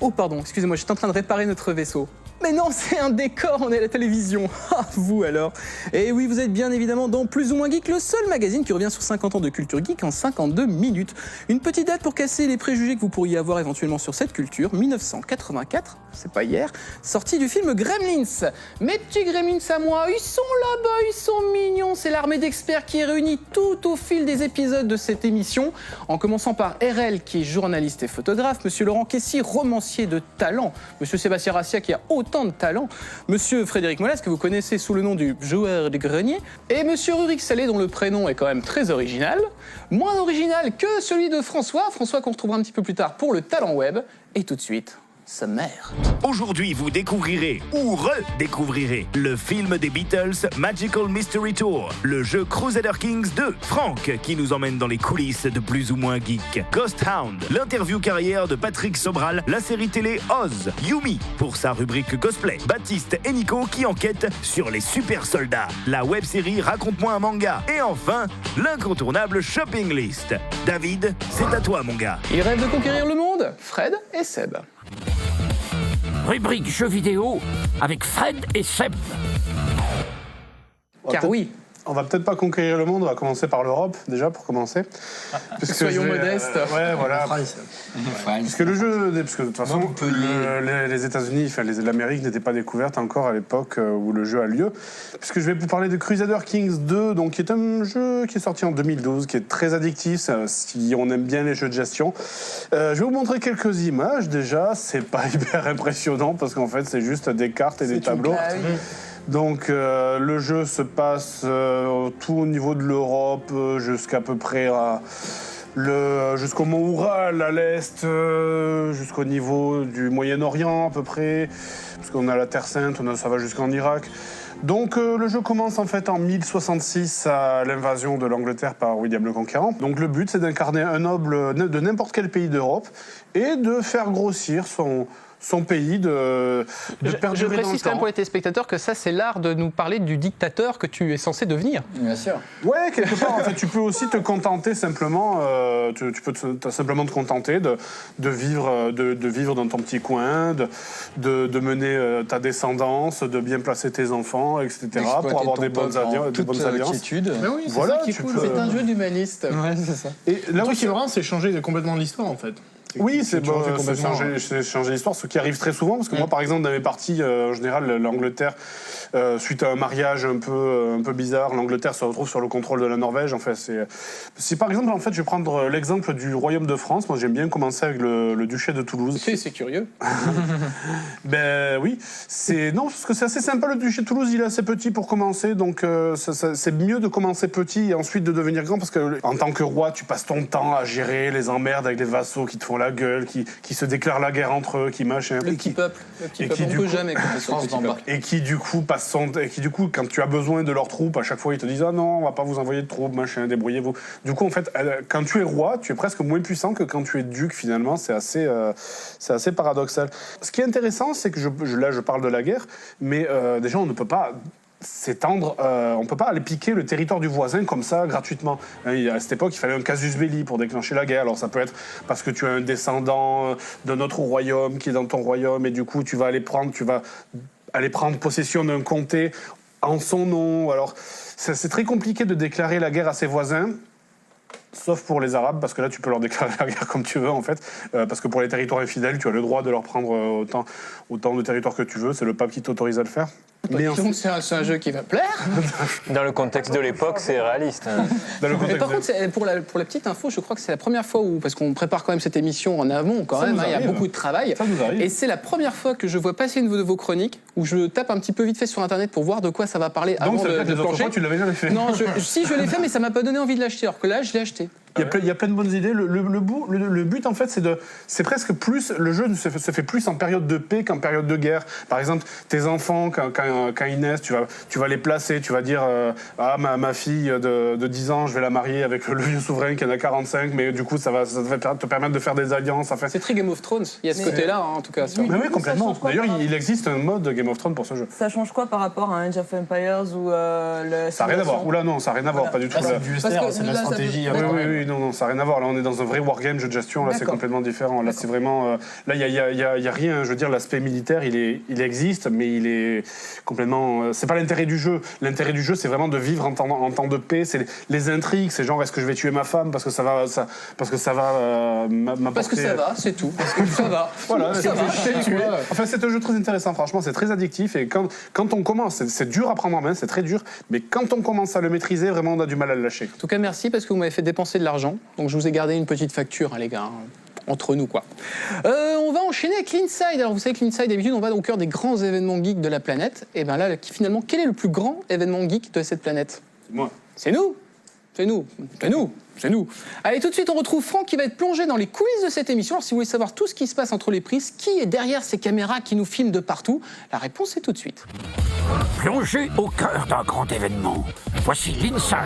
Oh pardon, excusez-moi, j'étais en train de réparer notre vaisseau. Mais non, c'est un décor, on est à la télévision. Ah, vous alors. Et oui, vous êtes bien évidemment dans Plus ou moins Geek, le seul magazine qui revient sur 50 ans de culture geek en 52 minutes. Une petite date pour casser les préjugés que vous pourriez avoir éventuellement sur cette culture, 1984, c'est pas hier, sortie du film Gremlins. Mes petits Gremlins à moi, ils sont là-bas, ils sont mignons. C'est l'armée d'experts qui est réunie tout au fil des épisodes de cette émission, en commençant par RL qui est journaliste et photographe, Monsieur Laurent Kessy, romancier de talent, Monsieur Sébastien Rassia qui a autant de talent, Monsieur Frédéric Molas que vous connaissez sous le nom du joueur du grenier, et Monsieur Rurik Salé dont le prénom est quand même très original, moins original que celui de François qu'on retrouvera un petit peu plus tard pour le talent web, et tout de suite, sa mère. Aujourd'hui, vous découvrirez ou redécouvrirez le film des Beatles Magical Mystery Tour, le jeu Crusader Kings 2, Franck qui nous emmène dans les coulisses de Plus ou moins Geek, Ghost Hound, l'interview carrière de Patrick Sobral, la série télé Oz, Yumi pour sa rubrique cosplay, Baptiste et Nico qui enquêtent sur les super soldats, la web-série Raconte-moi un manga, et enfin, l'incontournable Shopping List. David, c'est à toi mon gars. Il rêve de conquérir le monde, Fred et Seb. Rubrique jeux vidéo avec Fred et Seb. Car oui. On va peut-être pas conquérir le monde, on va commencer par l'Europe, déjà, pour commencer. Soyons modestes. Ouais, voilà. Parce que le jeu, parce que de toute façon, les États-Unis, enfin l'Amérique n'était pas découverte encore à l'époque où le jeu a lieu. Puisque je vais vous parler de Crusader Kings 2, donc, qui est un jeu qui est sorti en 2012, qui est très addictif, si on aime bien les jeux de gestion. Je vais vous montrer quelques images, déjà. C'est pas hyper impressionnant, parce qu'en fait, c'est juste des cartes et des tableaux. Donc le jeu se passe tout au niveau de l'Europe jusqu'à peu près jusqu'au mont Oural à l'est, jusqu'au niveau du Moyen-Orient à peu près, parce qu'on a la Terre Sainte, ça va jusqu'en Irak. Donc le jeu commence en fait en 1066 à l'invasion de l'Angleterre par William le Conquérant. Donc le but c'est d'incarner un noble de n'importe quel pays d'Europe et de faire grossir son pays, de perdurer dans le temps. Je précise quand même pour les téléspectateurs que ça, c'est l'art de nous parler du dictateur que tu es censé devenir. Bien sûr. Ouais, quelque part, en fait, tu peux aussi te contenter simplement, tu peux simplement te contenter de vivre dans ton petit coin, de mener ta descendance, de bien placer tes enfants, etc., pour avoir des bonnes alliances. Quiétude. Mais oui, c'est Voilà, ça qui est cool. C'est un jeu d'humaniste. Ouais, c'est ça. Et là Le où truc qui est marrant, c'est changer complètement l'histoire, en fait. oui, c'est complètement. changer l'histoire, ce qui arrive très souvent, parce que moi, par exemple, dans mes parties, en général, l'Angleterre, suite à un mariage un peu bizarre, l'Angleterre se retrouve sur le contrôle de la Norvège. En fait, si par exemple, en fait, je vais prendre l'exemple du Royaume de France. Moi, j'aime bien commencer avec le duché de Toulouse. C'est curieux. Ben oui, non, parce que c'est assez sympa, le duché de Toulouse, il est assez petit pour commencer, donc c'est mieux de commencer petit et ensuite de devenir grand, parce que en tant que roi, tu passes ton temps à gérer les emmerdes avec des vassaux qui te font la gueule, qui se déclarent la guerre entre eux, qui machin. Le petit peuple, on peut jamais compter sur le petit peuple. Et qui du coup quand tu as besoin de leurs troupes, à chaque fois ils te disent ah non, on va pas vous envoyer de troupes, machin, débrouillez-vous. Du coup en fait, quand tu es roi, tu es presque moins puissant que quand tu es duc finalement. C'est assez paradoxal. Ce qui est intéressant, c'est que là je parle de la guerre, mais déjà on ne peut pas s'étendre, on peut pas aller piquer le territoire du voisin comme ça gratuitement. À cette époque, il fallait un casus belli pour déclencher la guerre. Alors ça peut être parce que tu as un descendant d'un autre royaume qui est dans ton royaume et du coup tu vas aller prendre possession d'un comté en son nom. Alors c'est très compliqué de déclarer la guerre à ses voisins. Sauf pour les Arabes, parce que là, tu peux leur déclarer la guerre comme tu veux, en fait. Parce que pour les territoires infidèles, tu as le droit de leur prendre autant de territoires que tu veux. C'est le pape qui t'autorise à le faire. Mais donc c'est un jeu qui va plaire. Dans le contexte de l'époque, c'est réaliste. Mais par contre, pour la petite info, je crois que c'est la première fois parce qu'on prépare quand même cette émission en amont, quand même, il y a beaucoup de travail. Ça nous arrive. Et c'est la première fois que je vois passer une de vos chroniques où je tape un petit peu vite fait sur Internet pour voir de quoi ça va parler avant de les autres fois, tu l'avais jamais fait. Non, si je l'ai fait, mais ça m'a pas donné envie de l'acheter. Alors que là, je l'ai acheté. Il y a plein de bonnes idées. Le but, en fait, c'est presque plus. Le jeu se fait plus en période de paix qu'en période de guerre. Par exemple, tes enfants, quand ils naissent, tu vas les placer. Tu vas dire ma fille de 10 ans, je vais la marier avec le vieux souverain qui en a 45, mais du coup, ça va te permettre de faire des alliances. Enfin, c'est très Game of Thrones. Il y a ce côté-là, en tout cas. Oui, complètement. D'ailleurs, il existe un mode Game of Thrones pour ce jeu. Ça change quoi par rapport à Age of Empires ou le. Ça n'a rien à voir. Oula, non, ça n'a rien à voir. Pas du tout. C'est du SR, c'est de la stratégie. Oui. oui, non, ça n'a rien à voir. Là, on est dans un vrai wargame, jeu de gestion. Là, c'est complètement différent. Là, c'est vraiment. Là, il y a rien. Je veux dire, l'aspect militaire, il existe, mais il est complètement. C'est pas l'intérêt du jeu. L'intérêt du jeu, c'est vraiment de vivre en temps de paix. C'est les intrigues. C'est genre, est-ce que je vais tuer ma femme parce que ça va m'apporter. Parce que ça va, c'est tout. Parce que ça va. Voilà, ça va. Enfin, c'est un jeu très intéressant. Franchement, c'est très addictif. Et quand on commence, c'est dur à prendre en main, c'est très dur. Mais quand on commence à le maîtriser, vraiment, on a du mal à le lâcher. En tout cas, merci parce que vous m'avez fait dépenser de l'argent. Donc, je vous ai gardé une petite facture, hein, les gars. Entre nous, quoi. On va enchaîner avec l'Inside. Alors, vous savez que l'Inside, d'habitude, on va au cœur des grands événements geeks de la planète. Et bien là, finalement, quel est le plus grand événement geek de cette planète? Moi. C'est nous. C'est nous. C'est nous. C'est nous. Allez, tout de suite, on retrouve Franck qui va être plongé dans les coulisses de cette émission. Alors, si vous voulez savoir tout ce qui se passe entre les prises, qui est derrière ces caméras qui nous filment de partout, la réponse est tout de suite. Plongé au cœur d'un grand événement. Voici l'Inside.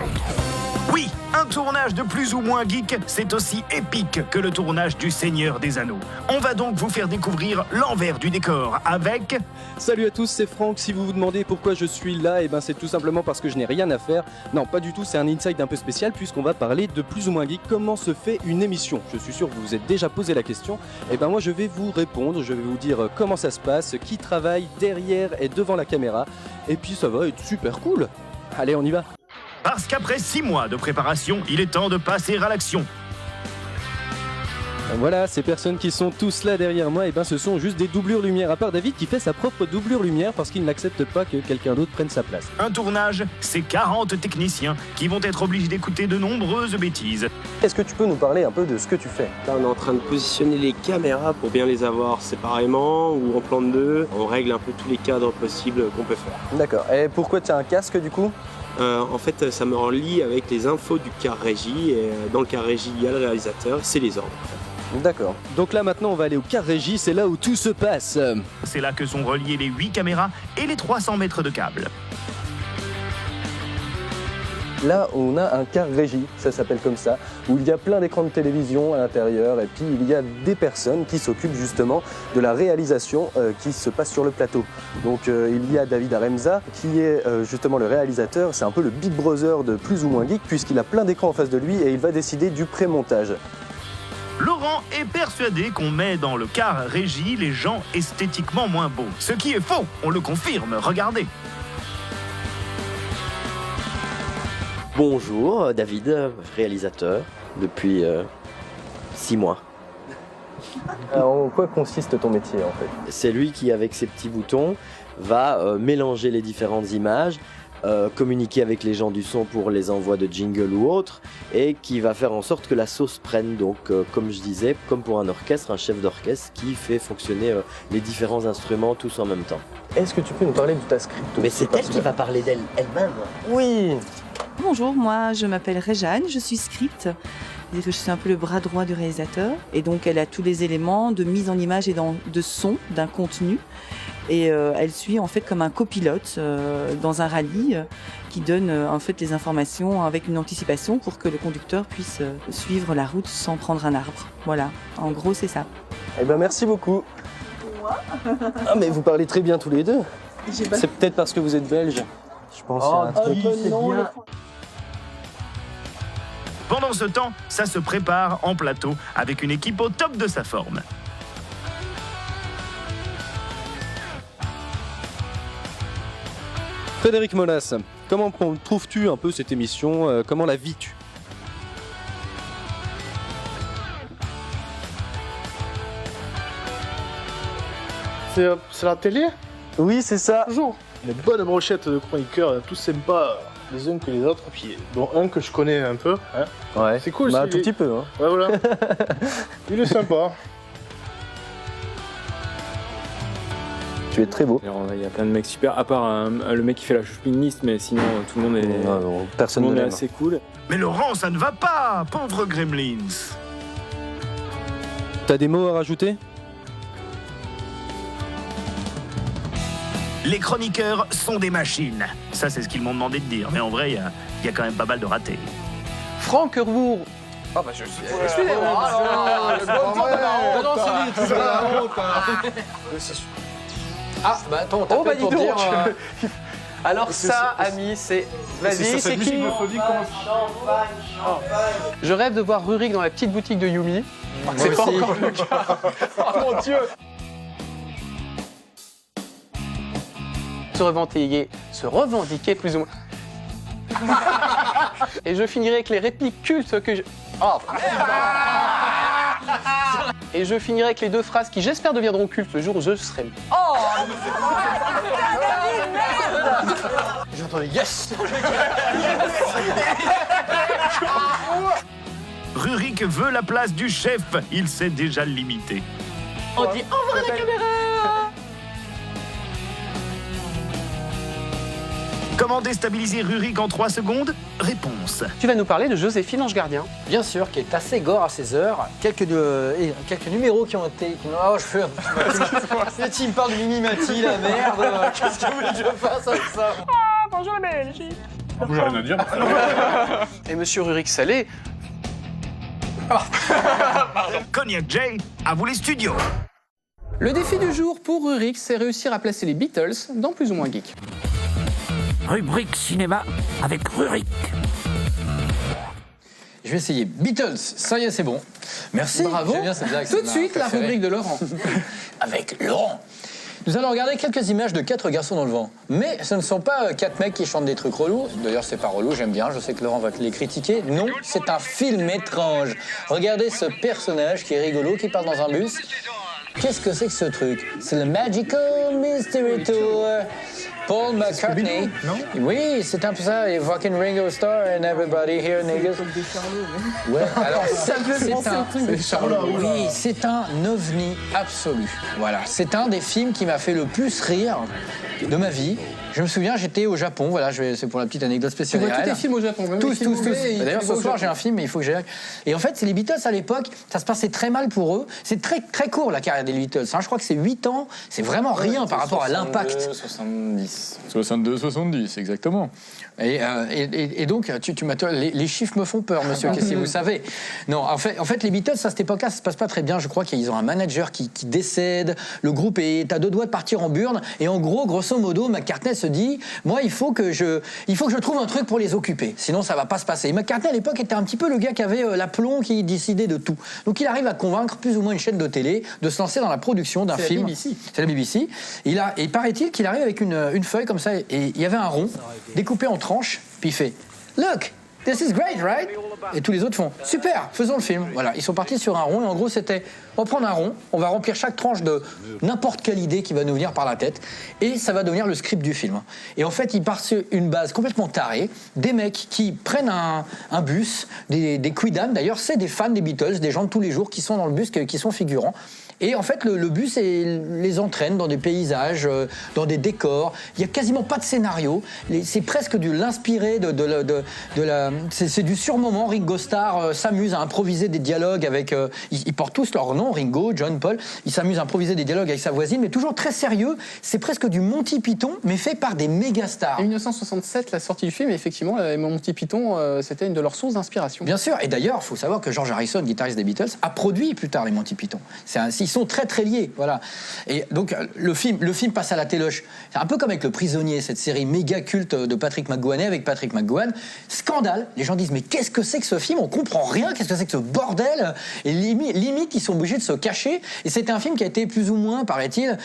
Oui, un tournage de plus ou moins geek, c'est aussi épique que le tournage du Seigneur des Anneaux. On va donc vous faire découvrir l'envers du décor avec... Salut à tous, c'est Franck. Si vous vous demandez pourquoi je suis là, ben c'est tout simplement parce que je n'ai rien à faire. Non, pas du tout, c'est un Inside un peu spécial puisqu'on va parler de plus ou moins geek. Comment se fait une émission? Je suis sûr que vous vous êtes déjà posé la question. Et ben moi je vais vous répondre, je vais vous dire comment ça se passe, qui travaille derrière et devant la caméra. Et puis ça va être super cool. Allez, on y va. Parce qu'après 6 mois de préparation, il est temps de passer à l'action. Voilà, ces personnes qui sont tous là derrière moi, et ben ce sont juste des doublures lumière, à part David qui fait sa propre doublure lumière parce qu'il n'accepte pas que quelqu'un d'autre prenne sa place. Un tournage, c'est 40 techniciens qui vont être obligés d'écouter de nombreuses bêtises. Est-ce que tu peux nous parler un peu de ce que tu fais? Là, on est en train de positionner les caméras pour bien les avoir séparément ou en plan de deux. On règle un peu tous les cadres possibles qu'on peut faire. D'accord, et pourquoi tu as un casque du coup? En fait, ça me relie avec les infos du car régie. Et dans le car régie, il y a le réalisateur, c'est les ordres. D'accord. Donc là maintenant on va aller au car régie, c'est là où tout se passe. C'est là que sont reliées les 8 caméras et les 300 mètres de câbles. Là on a un car régie, ça s'appelle comme ça, où il y a plein d'écrans de télévision à l'intérieur et puis il y a des personnes qui s'occupent justement de la réalisation qui se passe sur le plateau. Donc il y a David Aremza qui est justement le réalisateur, c'est un peu le Big Brother de plus ou moins geek puisqu'il a plein d'écrans en face de lui et il va décider du pré-montage. Laurent est persuadé qu'on met dans le car régie les gens esthétiquement moins beaux. Ce qui est faux, on le confirme, regardez. Bonjour, David, réalisateur, depuis 6 mois. Alors, en quoi consiste ton métier en fait? C'est lui qui, avec ses petits boutons, va mélanger les différentes images, communiquer avec les gens du son pour les envois de jingle ou autres, et qui va faire en sorte que la sauce prenne. Donc, comme je disais, comme pour un orchestre, un chef d'orchestre qui fait fonctionner les différents instruments tous en même temps. Est-ce que tu peux nous parler de ta script? Mais c'est elle qui va parler d'elle-même. Oui. Bonjour, moi je m'appelle Réjeanne, je suis script. C'est-à-dire que je suis un peu le bras droit du réalisateur. Et donc elle a tous les éléments de mise en image et de son d'un contenu. Et elle suit en fait comme un copilote dans un rallye qui donne en fait les informations avec une anticipation pour que le conducteur puisse suivre la route sans prendre un arbre. Voilà, en gros c'est ça. Eh ben merci beaucoup. Ah mais vous parlez très bien tous les deux. C'est peut-être parce que vous êtes belge. Je pense qu'il y a un truc. Pendant ce temps, ça se prépare en plateau avec une équipe au top de sa forme. Frédéric Molas, comment trouves-tu un peu cette émission? Comment la vis-tu? C'est la télé? Oui, c'est ça. Toujours. Une bonne brochette de chroniqueurs, tous sympas les uns que les autres, puis dont un que je connais un peu. Hein. Ouais. C'est cool. Bah, un tout petit peu. Hein. Ouais, voilà. Il est sympa. Tu es très beau. Il y a plein de mecs super, à part le mec qui fait la shopping list, mais sinon tout le monde est, personne tout le monde ne est l'aime. assez cool. Mais Laurent, ça ne va pas, pauvre Gremlins. T'as des mots à rajouter? Les chroniqueurs sont des machines. Ça, c'est ce qu'ils m'ont demandé de dire. Mais en vrai, il y a quand même pas mal de ratés. Franck Herbourg. Ah bah je suis... Ah bah attends, on t'appelle pour dire... Alors ça, ami, c'est... Vas-y, c'est qui? Je rêve de voir Rurik dans la petite boutique de Yumi. C'est pas encore le cas. Oh mon Dieu. Se revendiquer plus ou moins. Et je finirai avec les répliques cultes que je... Oh. Et je finirai avec les deux phrases qui, j'espère, deviendront cultes le jour où je serai... Oh. J'entendais yes. Rurik veut la place du chef, il s'est déjà limité. On dit au revoir à la caméra. Comment déstabiliser Rurik en 3 secondes? Réponse. Tu vas nous parler de Joséphine Ange Gardien. Bien sûr, qui est assez gore à ses heures. Quelques numéros qui ont été... Oh, je fais... Il me parle de Mimi Mati, la merde. Qu'est-ce que vous voulez que je fasse avec ça? Ah, bonjour la Belgique. J'ai rien à dire. Et monsieur Rurik Salé... Cognac Jay, à vous les studios. Le défi du jour pour Rurik, c'est réussir à placer les Beatles dans Plus ou moins Geek. Rubrique cinéma avec Rurik. Je vais essayer. Beatles, ça y est, c'est bon. Merci. Bravo. J'aime bien cette blague, Tout de suite, la rubrique de Laurent. Avec Laurent. Nous allons regarder quelques images de 4 garçons dans le vent. Mais ce ne sont pas 4 mecs qui chantent des trucs relous. D'ailleurs, c'est pas relou, j'aime bien. Je sais que Laurent va les critiquer. Non, c'est un film étrange. Regardez ce personnage qui est rigolo, qui part dans un bus. Qu'est-ce que c'est que ce truc? C'est le Magical Mystery Tour. Paul McCartney. Non? Oui, c'est un peu ça. Et fucking Ringo Starr and everybody here, niggas. Ouais, alors c'est un ovni absolu. Voilà, c'est un des films qui m'a fait le plus rire de ma vie. Je me souviens, j'étais au Japon, voilà, c'est pour la petite anecdote spéciale. Tu vois tous les films au Japon, même tous. D'ailleurs, ce soir, j'ai un film, mais il faut que j'aille. Et en fait, c'est les Beatles à l'époque, ça se passait très mal pour eux. C'est très, très court, la carrière des Beatles. Hein. Je crois que c'est 8 ans, c'est vraiment rien par rapport à l'impact. 62-70, exactement. Et donc, les chiffres me font peur, monsieur, si vous savez. Non, en fait, les Beatles, à cette époque-là, ça se passe pas très bien. Je crois qu'ils ont un manager qui décède, le groupe est à 2 doigts de partir en burne, et en gros, grosso modo, McCartney se dit, moi, il faut que je trouve un truc pour les occuper, sinon ça va pas se passer. Et McCartney, à l'époque, était un petit peu le gars qui avait l'aplomb, qui décidait de tout. Donc, il arrive à convaincre plus ou moins une chaîne de télé de se lancer dans la production d'un film. C'est la BBC. Et paraît-il qu'il arrive avec une feuille comme ça, et il y avait un rond découpé en tranches, puis il fait « Look, this is great, right ?» Et tous les autres font « Super, faisons le film ». Voilà, ils sont partis sur un rond, et en gros, c'était « On va prendre un rond, on va remplir chaque tranche de n'importe quelle idée qui va nous venir par la tête, et ça va devenir le script du film. » Et en fait, ils partent sur une base complètement tarée, des mecs qui prennent un bus, des quidam, d'ailleurs, c'est des fans des Beatles, des gens de tous les jours qui sont dans le bus, qui sont figurants. Et en fait, le bus les entraîne dans des paysages, dans des décors. Il n'y a quasiment pas de scénario. C'est presque de l'inspiré c'est du surmoment. Ringo Starr s'amuse à improviser des dialogues avec... ils portent tous leur nom, Ringo, John, Paul. Ils s'amusent à improviser des dialogues avec sa voisine, mais toujours très sérieux. C'est presque du Monty Python, mais fait par des méga stars. En 1967, la sortie du film, effectivement, Monty Python, c'était une de leurs sources d'inspiration. Bien sûr. Et d'ailleurs, il faut savoir que George Harrison, guitariste des Beatles, a produit plus tard les Monty Python. Ils sont très très liés, voilà. Et donc le film passe à la téloche. C'est un peu comme avec Le Prisonnier, cette série méga culte de Patrick McGowan avec Patrick McGowan. Scandale. Les gens disent mais qu'est-ce que c'est que ce film? On comprend rien. Qu'est-ce que c'est que ce bordel? Et limite ils sont obligés de se cacher. Et c'était un film qui a été plus ou moins, paraît-il,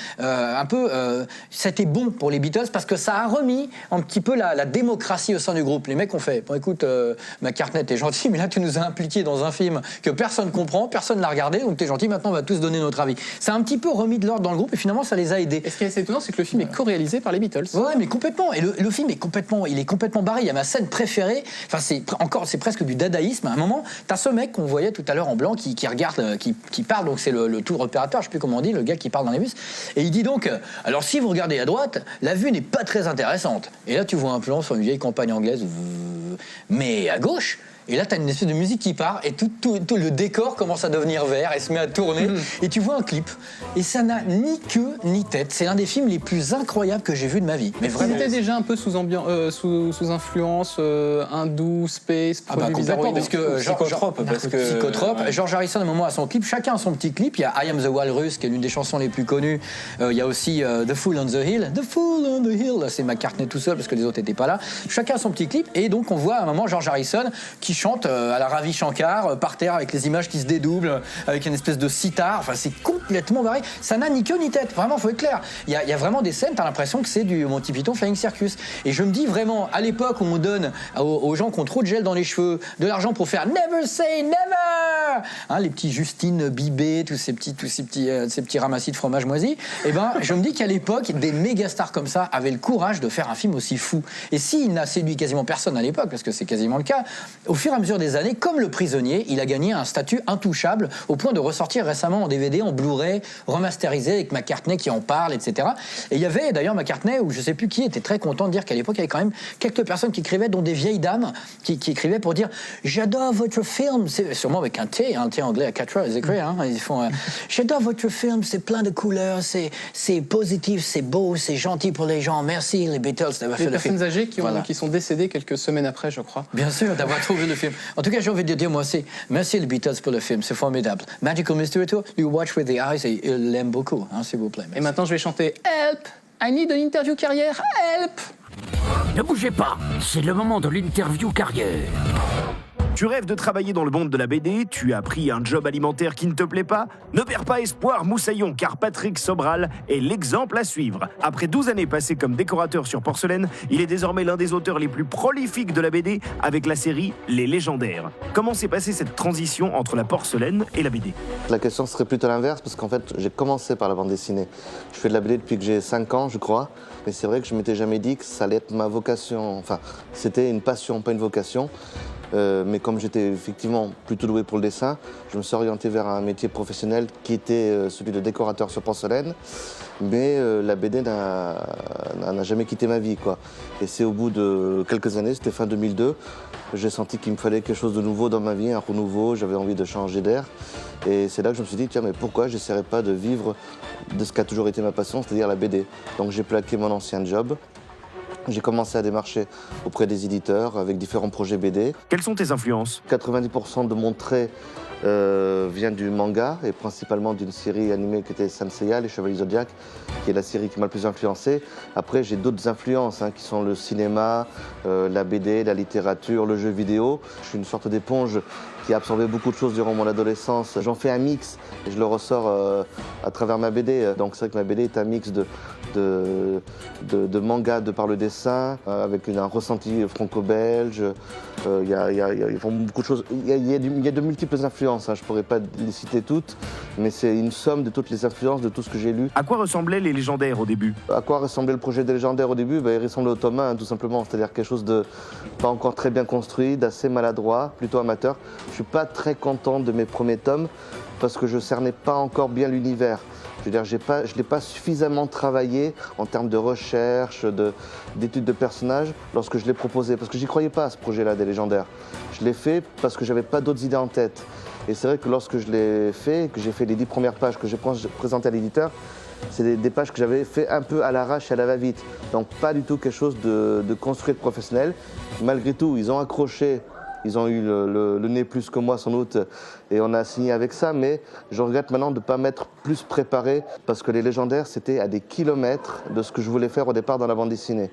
c'était bon pour les Beatles parce que ça a remis un petit peu la démocratie au sein du groupe. Les mecs ont fait bon écoute McCartney t'es gentil mais là tu nous as impliqués dans un film que personne comprend, personne l'a regardé donc t'es gentil maintenant on va tous donner notre avis. Ça a un petit peu remis de l'ordre dans le groupe et finalement ça les a aidés. Et ce qui est assez étonnant, c'est que le film est co-réalisé par les Beatles. Ouais, mais complètement. Et le film est complètement barré. Il y a ma scène préférée. Enfin, c'est presque du dadaïsme. À un moment, t'as ce mec qu'on voyait tout à l'heure en blanc qui regarde, qui parle. Donc c'est le tour opérateur, je sais plus comment on dit, le gars qui parle dans les bus. Et il dit donc, alors si vous regardez à droite, la vue n'est pas très intéressante. Et là, tu vois un plan sur une vieille campagne anglaise. Mais à gauche, Et là, t'as une espèce de musique qui part et tout le décor commence à devenir vert et se met à tourner. Et tu vois un clip. Et ça n'a ni queue ni tête. C'est l'un des films les plus incroyables que j'ai vu de ma vie. Mais vraiment. Ils étaient déjà un peu sous influence hindoue, space, produits bizarroïdes. Parce que psychotrope. George Harrison, à un moment, a son clip. Chacun a son petit clip. Il y a I Am the Walrus, qui est l'une des chansons les plus connues. Il y a aussi The Fool on the Hill. The Fool on the Hill. Là, c'est McCartney tout seul parce que les autres n'étaient pas là. Chacun a son petit clip. Et donc, on voit à un moment George Harrison qui chante à la Ravi Shankar, par terre, avec les images qui se dédoublent, avec une espèce de sitar. Enfin, c'est complètement barré. Ça n'a ni queue ni tête. Vraiment, faut être clair. Il y a vraiment des scènes, t'as l'impression que c'est du Monty Python Flying Circus. Et je me dis vraiment, à l'époque où on donne aux gens qui ont trop de gel dans les cheveux de l'argent pour faire Never Say Never, hein, les petits Justine Bibet, tous ces petits ramassis de fromage moisi, et ben, je me dis qu'à l'époque, des méga stars comme ça avaient le courage de faire un film aussi fou. Et s'il n'a séduit quasiment personne à l'époque, parce que c'est quasiment le cas, au fur et à mesure des années, comme Le Prisonnier, il a gagné un statut intouchable au point de ressortir récemment en DVD, en Blu-ray, remasterisé avec McCartney qui en parle, etc. Et il y avait d'ailleurs McCartney, ou je sais plus qui, était très content de dire qu'à l'époque, il y avait quand même quelques personnes qui écrivaient, dont des vieilles dames qui écrivaient pour dire « J'adore votre film », c'est sûrement avec un T anglais à 4 heures, ils écrivent, hein, ils font « J'adore votre film, c'est plein de couleurs, c'est positif, c'est beau, c'est gentil pour les gens, merci les Beatles d'avoir fait le film ». Des personnes âgées qui sont décédées quelques semaines après, je crois. Bien sûr, d'avoir trouvé le film. En tout cas, j'ai envie de dire, moi, c'est merci les Beatles pour le film, c'est formidable. Magical Mystery Tour, you watch with the eyes, et il l'aime beaucoup, hein, s'il vous plaît. Merci. Et maintenant, je vais chanter Help! I need an interview carrière, help! Ne bougez pas, c'est le moment de l'interview carrière. Tu rêves de travailler dans le monde de la BD, tu as pris un job alimentaire qui ne te plaît pas? Ne perds pas espoir, Moussaillon, car Patrick Sobral est l'exemple à suivre. Après 12 années passées comme décorateur sur porcelaine, il est désormais l'un des auteurs les plus prolifiques de la BD avec la série Les Légendaires. Comment s'est passée cette transition entre la porcelaine et la BD? La question serait plutôt l'inverse, parce qu'en fait, j'ai commencé par la bande dessinée. Je fais de la BD depuis que j'ai 5 ans, je crois, mais c'est vrai que je m'étais jamais dit que ça allait être ma vocation. Enfin, c'était une passion, pas une vocation. Mais comme j'étais effectivement plutôt doué pour le dessin, je me suis orienté vers un métier professionnel qui était celui de décorateur sur porcelaine. Mais la BD n'a jamais quitté ma vie, quoi. Et c'est au bout de quelques années, c'était fin 2002, j'ai senti qu'il me fallait quelque chose de nouveau dans ma vie, un renouveau, j'avais envie de changer d'air. Et c'est là que je me suis dit, tiens, mais pourquoi j'essaierais pas de vivre de ce qui a toujours été ma passion, c'est-à-dire la BD. Donc j'ai plaqué mon ancien job. J'ai commencé à démarcher auprès des éditeurs avec différents projets BD. Quelles sont tes influences? 90% de mon trait vient du manga et principalement d'une série animée qui était Saint Seiya, Les Chevaliers Zodiac, qui est la série qui m'a le plus influencé. Après, j'ai d'autres influences qui sont le cinéma, la BD, la littérature, le jeu vidéo. Je suis une sorte d'éponge qui a absorbé beaucoup de choses durant mon adolescence. J'en fais un mix et je le ressors à travers ma BD. Donc c'est vrai que ma BD est un mix de manga de par le dessin, avec un ressenti franco-belge. Il y a beaucoup de choses. Il y a de multiples influences, je ne pourrais pas les citer toutes, mais c'est une somme de toutes les influences, de tout ce que j'ai lu. À quoi ressemblaient les Légendaires au début? À quoi ressemblait le projet des Légendaires au début? Il ressemblait au tome 1, tout simplement, c'est-à-dire quelque chose de pas encore très bien construit, d'assez maladroit, plutôt amateur. Je ne suis pas très content de mes premiers tomes parce que je ne cernais pas encore bien l'univers. Je veux dire, je ne l'ai pas suffisamment travaillé en termes de recherche, d'études de personnages lorsque je l'ai proposé. Parce que j'y croyais pas à ce projet-là des Légendaires. Je l'ai fait parce que j'avais pas d'autres idées en tête. Et c'est vrai que lorsque je l'ai fait, que j'ai fait les 10 premières pages que j'ai présentées à l'éditeur, c'est des pages que j'avais fait un peu à l'arrache et à la va-vite. Donc pas du tout quelque chose de construit, de professionnel. Malgré tout, ils ont accroché. Ils ont eu le nez plus que moi sans doute et on a signé avec ça, mais je regrette maintenant de ne pas m'être plus préparé parce que les Légendaires, c'était à des kilomètres de ce que je voulais faire au départ dans la bande dessinée.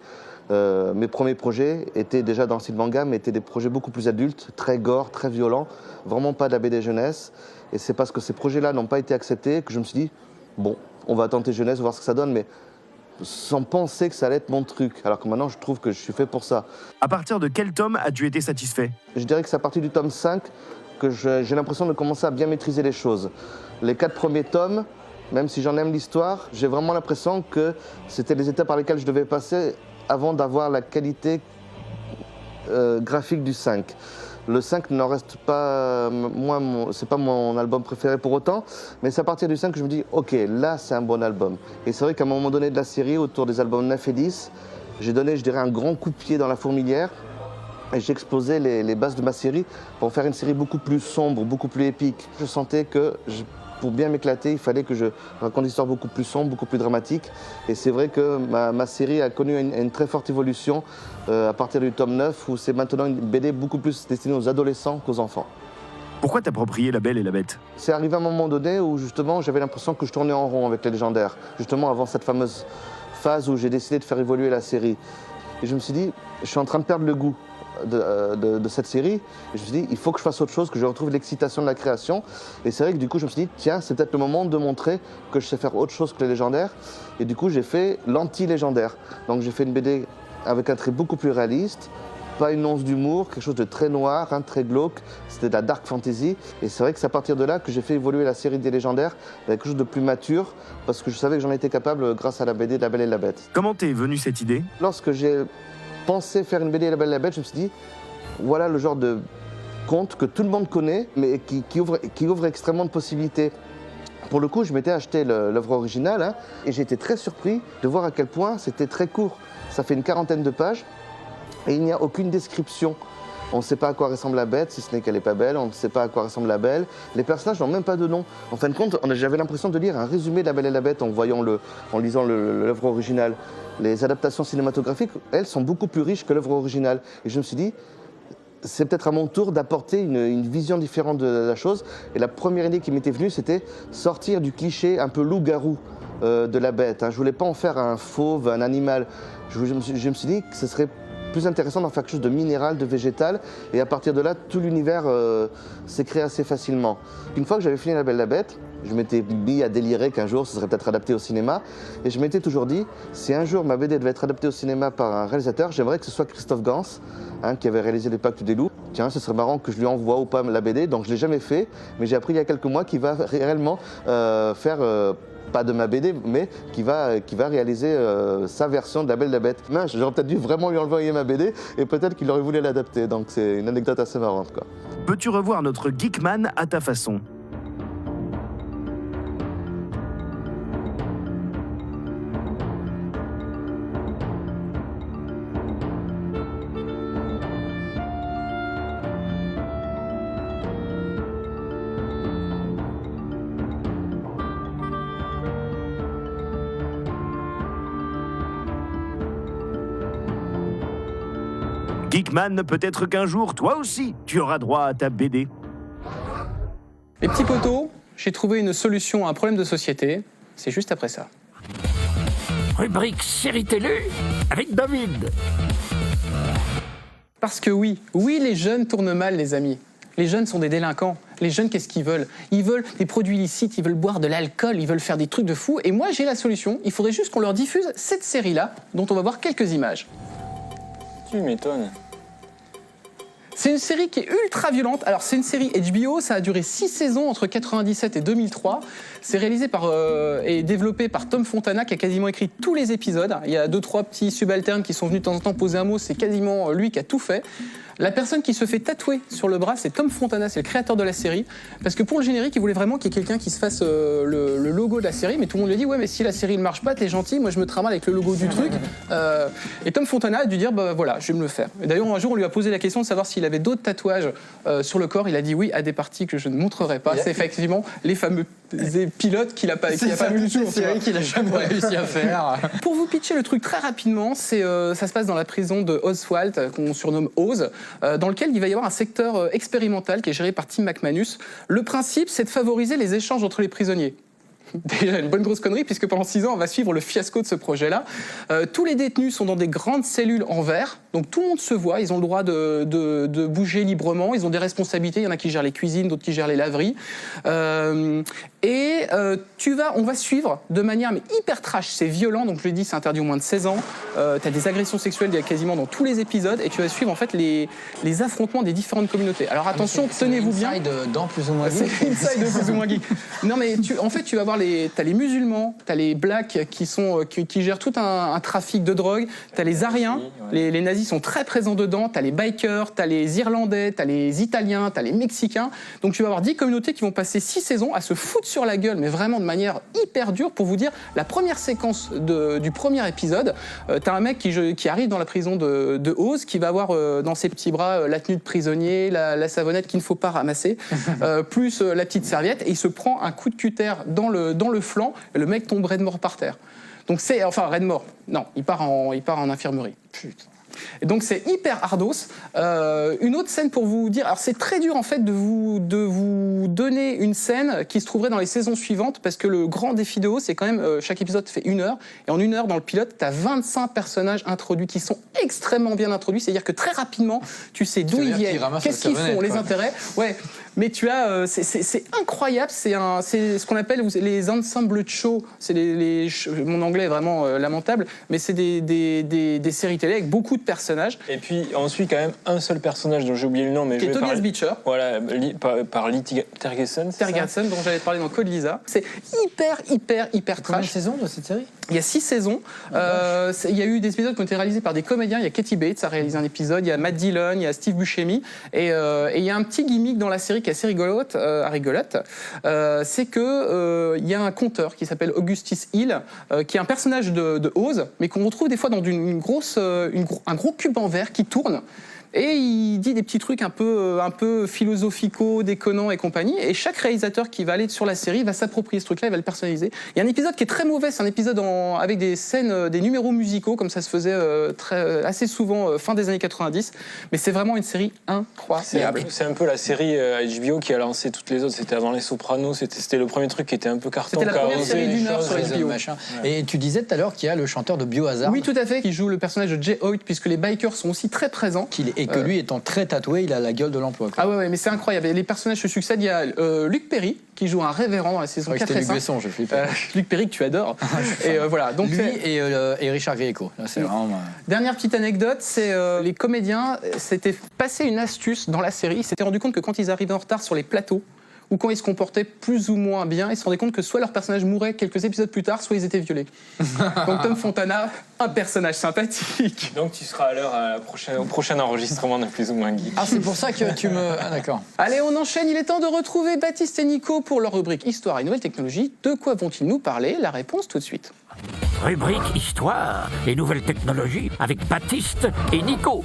Mes premiers projets étaient déjà dans le style manga, mais étaient des projets beaucoup plus adultes, très gore, très violents, vraiment pas de la BD jeunesse. Et c'est parce que ces projets-là n'ont pas été acceptés que je me suis dit, bon, on va tenter jeunesse, voir ce que ça donne, mais sans penser que ça allait être mon truc, alors que maintenant je trouve que je suis fait pour ça. À partir de quel tome as-tu été satisfait? Je dirais que c'est à partir du tome 5 que j'ai l'impression de commencer à bien maîtriser les choses. Les 4 premiers tomes, même si j'en aime l'histoire, j'ai vraiment l'impression que c'était les étapes par lesquelles je devais passer avant d'avoir la qualité graphique du 5. Le 5 n'en reste pas, c'est pas mon album préféré pour autant, mais c'est à partir du 5 que je me dis, ok, là c'est un bon album. Et c'est vrai qu'à un moment donné de la série, autour des albums 9 et 10, j'ai donné, je dirais, un grand coup de pied dans la fourmilière, Et j'exposais les bases de ma série pour faire une série beaucoup plus sombre, beaucoup plus épique. Je sentais que pour bien m'éclater, il fallait que je raconte une histoire beaucoup plus sombre, beaucoup plus dramatique. Et c'est vrai que ma série a connu une très forte évolution à partir du tome 9, où c'est maintenant une BD beaucoup plus destinée aux adolescents qu'aux enfants. Pourquoi t'approprier La Belle et la Bête? C'est arrivé à un moment donné où justement j'avais l'impression que je tournais en rond avec les légendaires, justement avant cette fameuse phase où j'ai décidé de faire évoluer la série. Et je me suis dit, je suis en train de perdre le goût de cette série. Et je me suis dit, il faut que je fasse autre chose, que je retrouve l'excitation de la création. Et c'est vrai que du coup je me suis dit, tiens, c'est peut-être le moment de montrer que je sais faire autre chose que les légendaires. Et du coup j'ai fait l'anti-légendaire. Donc j'ai fait une BD avec un trait beaucoup plus réaliste, pas une once d'humour, quelque chose de très noir, hein, très glauque. C'était de la dark fantasy. Et c'est vrai que c'est à partir de là que j'ai fait évoluer la série des légendaires avec quelque chose de plus mature, parce que je savais que j'en étais capable grâce à la BD de La Belle et la Bête. Comment t'es venue cette idée? Lorsque j'ai pensé faire une BD La Belle et la Bête, je me suis dit, voilà le genre de conte que tout le monde connaît, mais qui ouvre extrêmement de possibilités. Pour le coup, je m'étais acheté l'œuvre originale, hein, et j'ai été très surpris de voir à quel point c'était très court. Ça fait une 40aine de pages. Et il n'y a aucune description. On ne sait pas à quoi ressemble la bête, si ce n'est qu'elle n'est pas belle. On ne sait pas à quoi ressemble la belle. Les personnages n'ont même pas de nom. En fin de compte, j'avais l'impression de lire un résumé de La Belle et la Bête en lisant l'œuvre originale. Les adaptations cinématographiques, elles, sont beaucoup plus riches que l'œuvre originale. Et je me suis dit, c'est peut-être à mon tour d'apporter une vision différente de la chose. Et la première idée qui m'était venue, c'était sortir du cliché un peu loup-garou de la bête. Je ne voulais pas en faire un fauve, un animal. Je me suis dit que ce serait plus intéressant d'en faire quelque chose de minéral, de végétal, et à partir de là, tout l'univers s'est créé assez facilement. Une fois que j'avais fini La Belle et la Bête, je m'étais mis à délirer qu'un jour ce serait peut-être adapté au cinéma, et je m'étais toujours dit, si un jour ma BD devait être adaptée au cinéma par un réalisateur, j'aimerais que ce soit Christophe Gans, hein, qui avait réalisé Le Pacte des loups. Tiens, ce serait marrant que je lui envoie ou pas la BD, donc je ne l'ai jamais fait, mais j'ai appris il y a quelques mois qu'il va réellement faire... pas de ma BD, mais qui va réaliser sa version de La Belle et la Bête. J'aurais peut-être dû vraiment lui envoyer ma BD et peut-être qu'il aurait voulu l'adapter. Donc c'est une anecdote assez marrante, quoi. Peux-tu revoir notre Geekman à ta façon? Geekman, peut-être qu'un jour, toi aussi, tu auras droit à ta BD. Les petits potos, j'ai trouvé une solution à un problème de société. C'est juste après ça. Rubrique série télé avec David. Parce que oui, les jeunes tournent mal, les amis. Les jeunes sont des délinquants. Les jeunes, qu'est-ce qu'ils veulent? Ils veulent des produits illicites, ils veulent boire de l'alcool, ils veulent faire des trucs de fou. Et moi, j'ai la solution. Il faudrait juste qu'on leur diffuse cette série-là, dont on va voir quelques images. Tu m'étonnes. C'est une série qui est ultra violente. Alors, c'est une série HBO, ça a duré 6 saisons entre 1997 et 2003. C'est réalisé et développé par Tom Fontana, qui a quasiment écrit tous les épisodes. Il y a 2-3 petits subalternes qui sont venus de temps en temps poser un mot, c'est quasiment lui qui a tout fait. La personne qui se fait tatouer sur le bras, c'est Tom Fontana, c'est le créateur de la série. Parce que pour le générique, il voulait vraiment qu'il y ait quelqu'un qui se fasse le logo de la série. Mais tout le monde lui a dit, ouais, mais si la série ne marche pas, t'es gentil, moi je me trimballe avec le logo du truc. Et Tom Fontana a dû dire, bah voilà, je vais me le faire. Et d'ailleurs, un jour, on lui a posé la question de savoir s'il avait d'autres tatouages sur le corps. Il a dit oui à des parties que je ne montrerai pas. C'est effectivement les fameux pilotes qu'il a pas vu du tout. C'est vrai qu'il a jamais réussi à faire. Pour vous pitcher le truc très rapidement, ça se passe dans la prison de Oswald, qu'on surnomme Oz, dans lequel il va y avoir un secteur expérimental qui est géré par Tim McManus. Le principe, c'est de favoriser les échanges entre les prisonniers. Déjà une bonne grosse connerie, puisque pendant 6 ans, on va suivre le fiasco de ce projet-là. Tous les détenus sont dans des grandes cellules en verre, donc tout le monde se voit, ils ont le droit de bouger librement, ils ont des responsabilités, il y en a qui gèrent les cuisines, d'autres qui gèrent les laveries. On va suivre de manière mais hyper trash, c'est violent, donc je le dis, c'est interdit au moins de 16 ans. T'as des agressions sexuelles quasiment dans tous les épisodes, et tu vas suivre en fait les affrontements des différentes communautés. Alors attention, tenez-vous bien. C'est inside dans Plus ou moins geek. C'est inside de Plus ou moins geek. Non mais en fait, tu vas voir t'as les musulmans, t'as les blacks qui gèrent tout un trafic de drogue, t'as les Ariens, les nazis nazis sont très présents dedans. T'as les bikers, t'as les Irlandais, t'as les Italiens, t'as les Mexicains. Donc tu vas avoir 10 communautés qui vont passer 6 saisons à se foutre sur la gueule, mais vraiment de manière hyper dure. Pour vous dire, la première séquence du premier épisode, t'as un mec qui arrive dans la prison de Oz, qui va avoir dans ses petits bras la tenue de prisonnier, la savonnette qu'il ne faut pas ramasser, plus la petite serviette, et il se prend un coup de cutter dans le flanc, et le mec tombe raide mort par terre. Donc c'est, enfin raide mort, non, il part en infirmerie. Putain. Et donc c'est hyper ardos. Une autre scène pour vous dire, alors c'est très dur en fait de vous donner une scène qui se trouverait dans les saisons suivantes, parce que le grand défi de Oz, c'est quand même chaque épisode fait 1 heure, et en 1 heure dans le pilote, t'as 25 personnages introduits qui sont extrêmement bien introduits, c'est-à-dire que très rapidement tu sais d'où ils viennent, qu'est-ce qu'ils font, les intérêts. Ouais. Mais tu as, c'est incroyable, c'est ce qu'on appelle les ensemble shows. C'est mon anglais est vraiment lamentable, mais c'est des séries télé avec beaucoup de personnages. Et puis on suit quand même un seul personnage dont j'ai oublié le nom, mais qui est Tobias Beecher. Voilà, par Lee Tergerson. Tergerson, dont j'avais parlé dans Code Lisa. C'est hyper trash. Combien de saisons de cette série ? Il y a 6 saisons. Il y a eu des épisodes qui ont été réalisés par des comédiens. Il y a Katie Bates a réalisé un épisode, il y a Matt Dillon, il y a Steve Buscemi, et il y a un petit gimmick dans la série qui est assez rigolote. C'est que il y a un conteur qui s'appelle Augustus Hill, qui est un personnage de Oz, mais qu'on retrouve des fois dans un gros cube en verre qui tourne. Et il dit des petits trucs un peu philosophicaux, déconnants et compagnie. Et chaque réalisateur qui va aller sur la série va s'approprier ce truc-là, il va le personnaliser. Il y a un épisode qui est très mauvais, c'est un épisode avec des scènes, des numéros musicaux, comme ça se faisait assez souvent fin des années 90. Mais c'est vraiment une série incroyable. C'est un peu la série HBO qui a lancé toutes les autres. C'était avant Les Sopranos, c'était le premier truc qui était un peu carton. C'était la première série d'une heure sur HBO. Ouais. Et tu disais tout à l'heure qu'il y a le chanteur de Biohazard. Oui, tout à fait, qui joue le personnage de Jay Hoyt, puisque les bikers sont aussi très présents. Et que lui, étant très tatoué, il a la gueule de l'emploi. Ah ouais, mais c'est incroyable. Et les personnages se succèdent. Il y a Luc Perry, qui joue un révérend dans la saison 4 et 5. Besson, je flippe. Luc Perry, que tu adores. Et voilà. Donc, lui et Richard Grieco. Là, c'est vraiment... Dernière petite anecdote, c'est les comédiens s'étaient passé une astuce dans la série. Ils s'étaient rendu compte que quand ils arrivaient en retard sur les plateaux, ou quand ils se comportaient plus ou moins bien, ils se rendaient compte que soit leur personnage mourait quelques épisodes plus tard, soit ils étaient violés. Donc Tom Fontana, un personnage sympathique. Donc tu seras à l'heure au prochain enregistrement de Plus ou moins Geek. Ah, c'est pour ça que tu me... Ah, d'accord. Allez, on enchaîne. Il est temps de retrouver Baptiste et Nico pour leur rubrique Histoire et Nouvelles Technologies. De quoi vont-ils nous parler? La réponse tout de suite. Rubrique Histoire et Nouvelles Technologies avec Baptiste et Nico.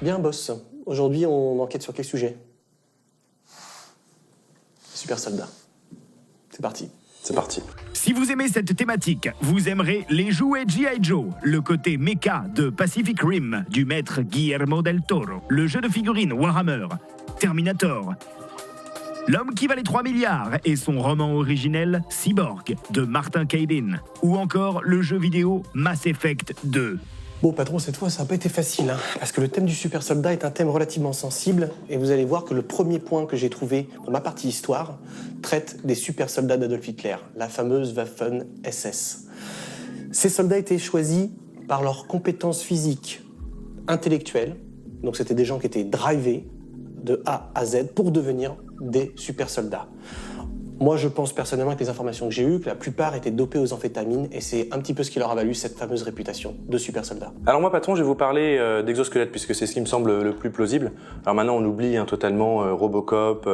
Bien, boss. Aujourd'hui, on enquête sur quel sujet? Super soldat. C'est parti. C'est parti. Si vous aimez cette thématique, vous aimerez les jouets G.I. Joe, le côté mecha de Pacific Rim du maître Guillermo del Toro, le jeu de figurines Warhammer, Terminator, L'homme qui valait 3 milliards et son roman originel Cyborg de Martin Caidin, ou encore le jeu vidéo Mass Effect 2. Bon, patron, cette fois, ça n'a pas été facile, parce que le thème du super soldat est un thème relativement sensible, et vous allez voir que le premier point que j'ai trouvé dans ma partie histoire traite des super soldats d'Adolf Hitler, la fameuse Waffen-SS. Ces soldats étaient choisis par leurs compétences physiques, intellectuelles, donc c'était des gens qui étaient drivés de A à Z pour devenir des super soldats. Moi, je pense personnellement, avec les informations que j'ai eues, que la plupart étaient dopés aux amphétamines, et c'est un petit peu ce qui leur a valu cette fameuse réputation de super soldats. Alors moi, patron, je vais vous parler d'exosquelettes, puisque c'est ce qui me semble le plus plausible. Alors maintenant, on oublie totalement Robocop,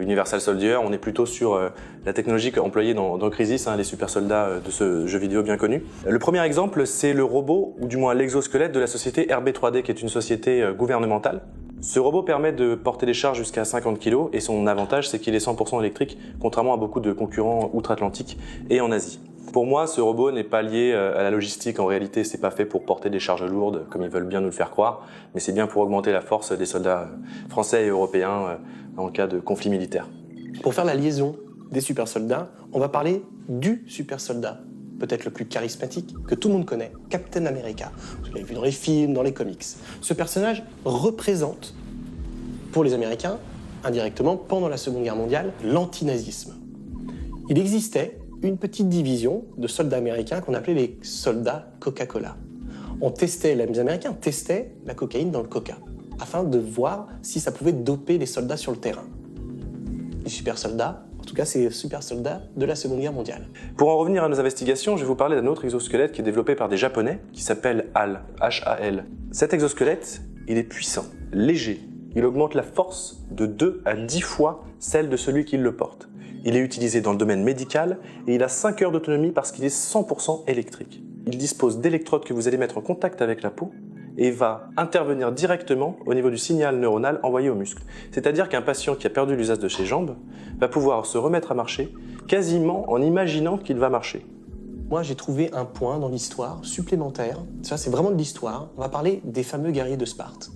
Universal Soldier, on est plutôt sur la technologie employée dans Crisis, les super soldats de ce jeu vidéo bien connu. Le premier exemple, c'est le robot, ou du moins l'exosquelette de la société RB3D, qui est une société gouvernementale. Ce robot permet de porter des charges jusqu'à 50 kg et son avantage, c'est qu'il est 100% électrique, contrairement à beaucoup de concurrents outre-Atlantique et en Asie. Pour moi, ce robot n'est pas lié à la logistique. En réalité, c'est pas fait pour porter des charges lourdes, comme ils veulent bien nous le faire croire, mais c'est bien pour augmenter la force des soldats français et européens en cas de conflit militaire. Pour faire la liaison des super soldats, on va parler du super soldat, peut-être le plus charismatique, que tout le monde connaît, Captain America. Vous l'avez vu dans les films, dans les comics. Ce personnage représente, pour les Américains, indirectement, pendant la Seconde Guerre mondiale, l'antinazisme. Il existait une petite division de soldats américains qu'on appelait les soldats Coca-Cola. Les Américains testaient la cocaïne dans le coca, afin de voir si ça pouvait doper les soldats sur le terrain. Les super soldats En tout cas, c'est super soldats de la Seconde Guerre mondiale. Pour en revenir à nos investigations, je vais vous parler d'un autre exosquelette qui est développé par des Japonais, qui s'appelle HAL, H-A-L. Cet exosquelette, il est puissant, léger. Il augmente la force de 2 à 10 fois celle de celui qui le porte. Il est utilisé dans le domaine médical et il a 5 heures d'autonomie parce qu'il est 100% électrique. Il dispose d'électrodes que vous allez mettre en contact avec la peau et va intervenir directement au niveau du signal neuronal envoyé au muscle. C'est-à-dire qu'un patient qui a perdu l'usage de ses jambes va pouvoir se remettre à marcher quasiment en imaginant qu'il va marcher. Moi, j'ai trouvé un point dans l'histoire supplémentaire. Ça, c'est vraiment de l'histoire. On va parler des fameux guerriers de Sparte.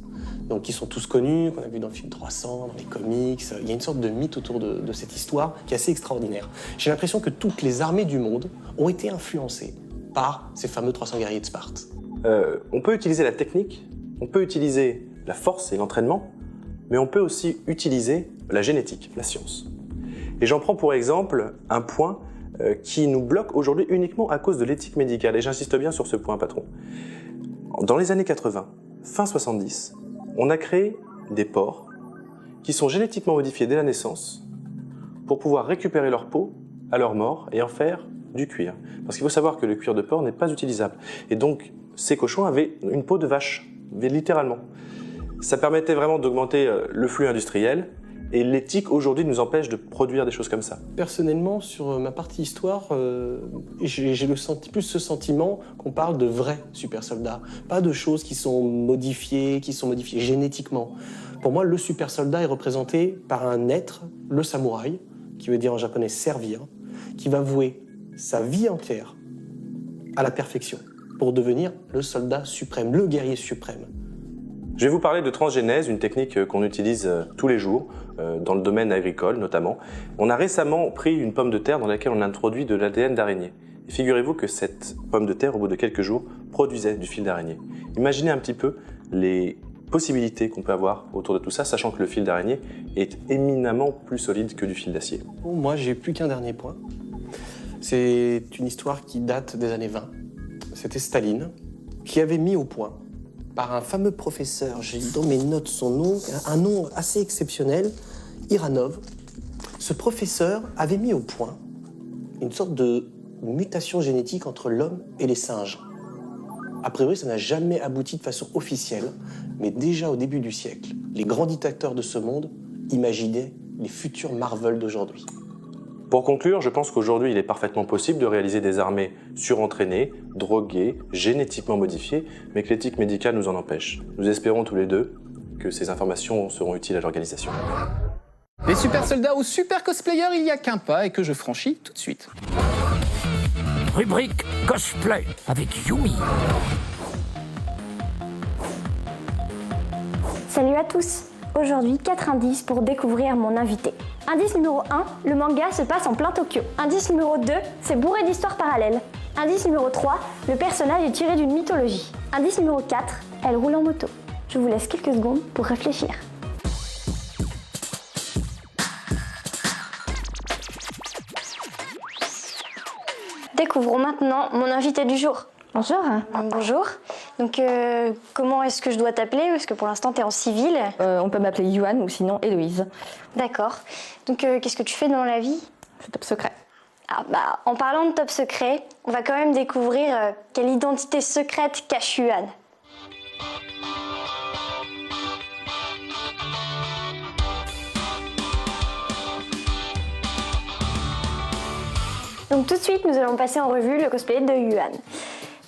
Donc, qui sont tous connus, qu'on a vu dans le film 300, dans les comics. Il y a une sorte de mythe autour de cette histoire qui est assez extraordinaire. J'ai l'impression que toutes les armées du monde ont été influencées par ces fameux 300 guerriers de Sparte. On peut utiliser la technique, on peut utiliser la force et l'entraînement, mais on peut aussi utiliser la génétique, la science. Et j'en prends pour exemple un point qui nous bloque aujourd'hui uniquement à cause de l'éthique médicale. Et j'insiste bien sur ce point, patron. Dans les années 80, fin 70, on a créé des porcs qui sont génétiquement modifiés dès la naissance pour pouvoir récupérer leur peau à leur mort et en faire du cuir. Parce qu'il faut savoir que le cuir de porc n'est pas utilisable. Et donc, ces cochons avaient une peau de vache, littéralement. Ça permettait vraiment d'augmenter le flux industriel. Et l'éthique aujourd'hui nous empêche de produire des choses comme ça. Personnellement, sur ma partie histoire, j'ai plus ce sentiment qu'on parle de vrais super soldats, pas de choses qui sont modifiées génétiquement. Pour moi, le super soldat est représenté par un être, le samouraï, qui veut dire en japonais servir, qui va vouer sa vie entière à la perfection pour devenir le soldat suprême, le guerrier suprême. Je vais vous parler de transgénèse, une technique qu'on utilise tous les jours, dans le domaine agricole notamment. On a récemment pris une pomme de terre dans laquelle on a introduit de l'ADN d'araignée. Et figurez-vous que cette pomme de terre, au bout de quelques jours, produisait du fil d'araignée. Imaginez un petit peu les possibilités qu'on peut avoir autour de tout ça, sachant que le fil d'araignée est éminemment plus solide que du fil d'acier. Moi, j'ai plus qu'un dernier point. C'est une histoire qui date des années 20. C'était Staline qui avait mis au point par un fameux professeur, j'ai dans mes notes son nom, un nom assez exceptionnel, Iranov. Ce professeur avait mis au point une sorte de mutation génétique entre l'homme et les singes. A priori, ça n'a jamais abouti de façon officielle, mais déjà au début du siècle, les grands dictateurs de ce monde imaginaient les futurs Marvel d'aujourd'hui. Pour conclure, je pense qu'aujourd'hui, il est parfaitement possible de réaliser des armées surentraînées, droguées, génétiquement modifiées, mais que l'éthique médicale nous en empêche. Nous espérons tous les deux que ces informations seront utiles à l'organisation. Les super soldats ou super cosplayers, il n'y a qu'un pas et que je franchis tout de suite. Rubrique cosplay avec Yumi. Salut à tous. Aujourd'hui, 4 indices pour découvrir mon invité. Indice numéro 1, le manga se passe en plein Tokyo. Indice numéro 2, c'est bourré d'histoires parallèles. Indice numéro 3, le personnage est tiré d'une mythologie. Indice numéro 4, elle roule en moto. Je vous laisse quelques secondes pour réfléchir. Découvrons maintenant mon invité du jour. Bonjour. Bonjour. Donc, comment est-ce que je dois t'appeler? Parce que pour l'instant, tu es en civil. On peut m'appeler Yuan ou sinon Héloïse. D'accord. Donc, qu'est-ce que tu fais dans la vie? Je suis top secret. Ah, bah, en parlant de top secret, on va quand même découvrir quelle identité secrète cache Yuan. Donc, tout de suite, nous allons passer en revue le cosplay de Yuan.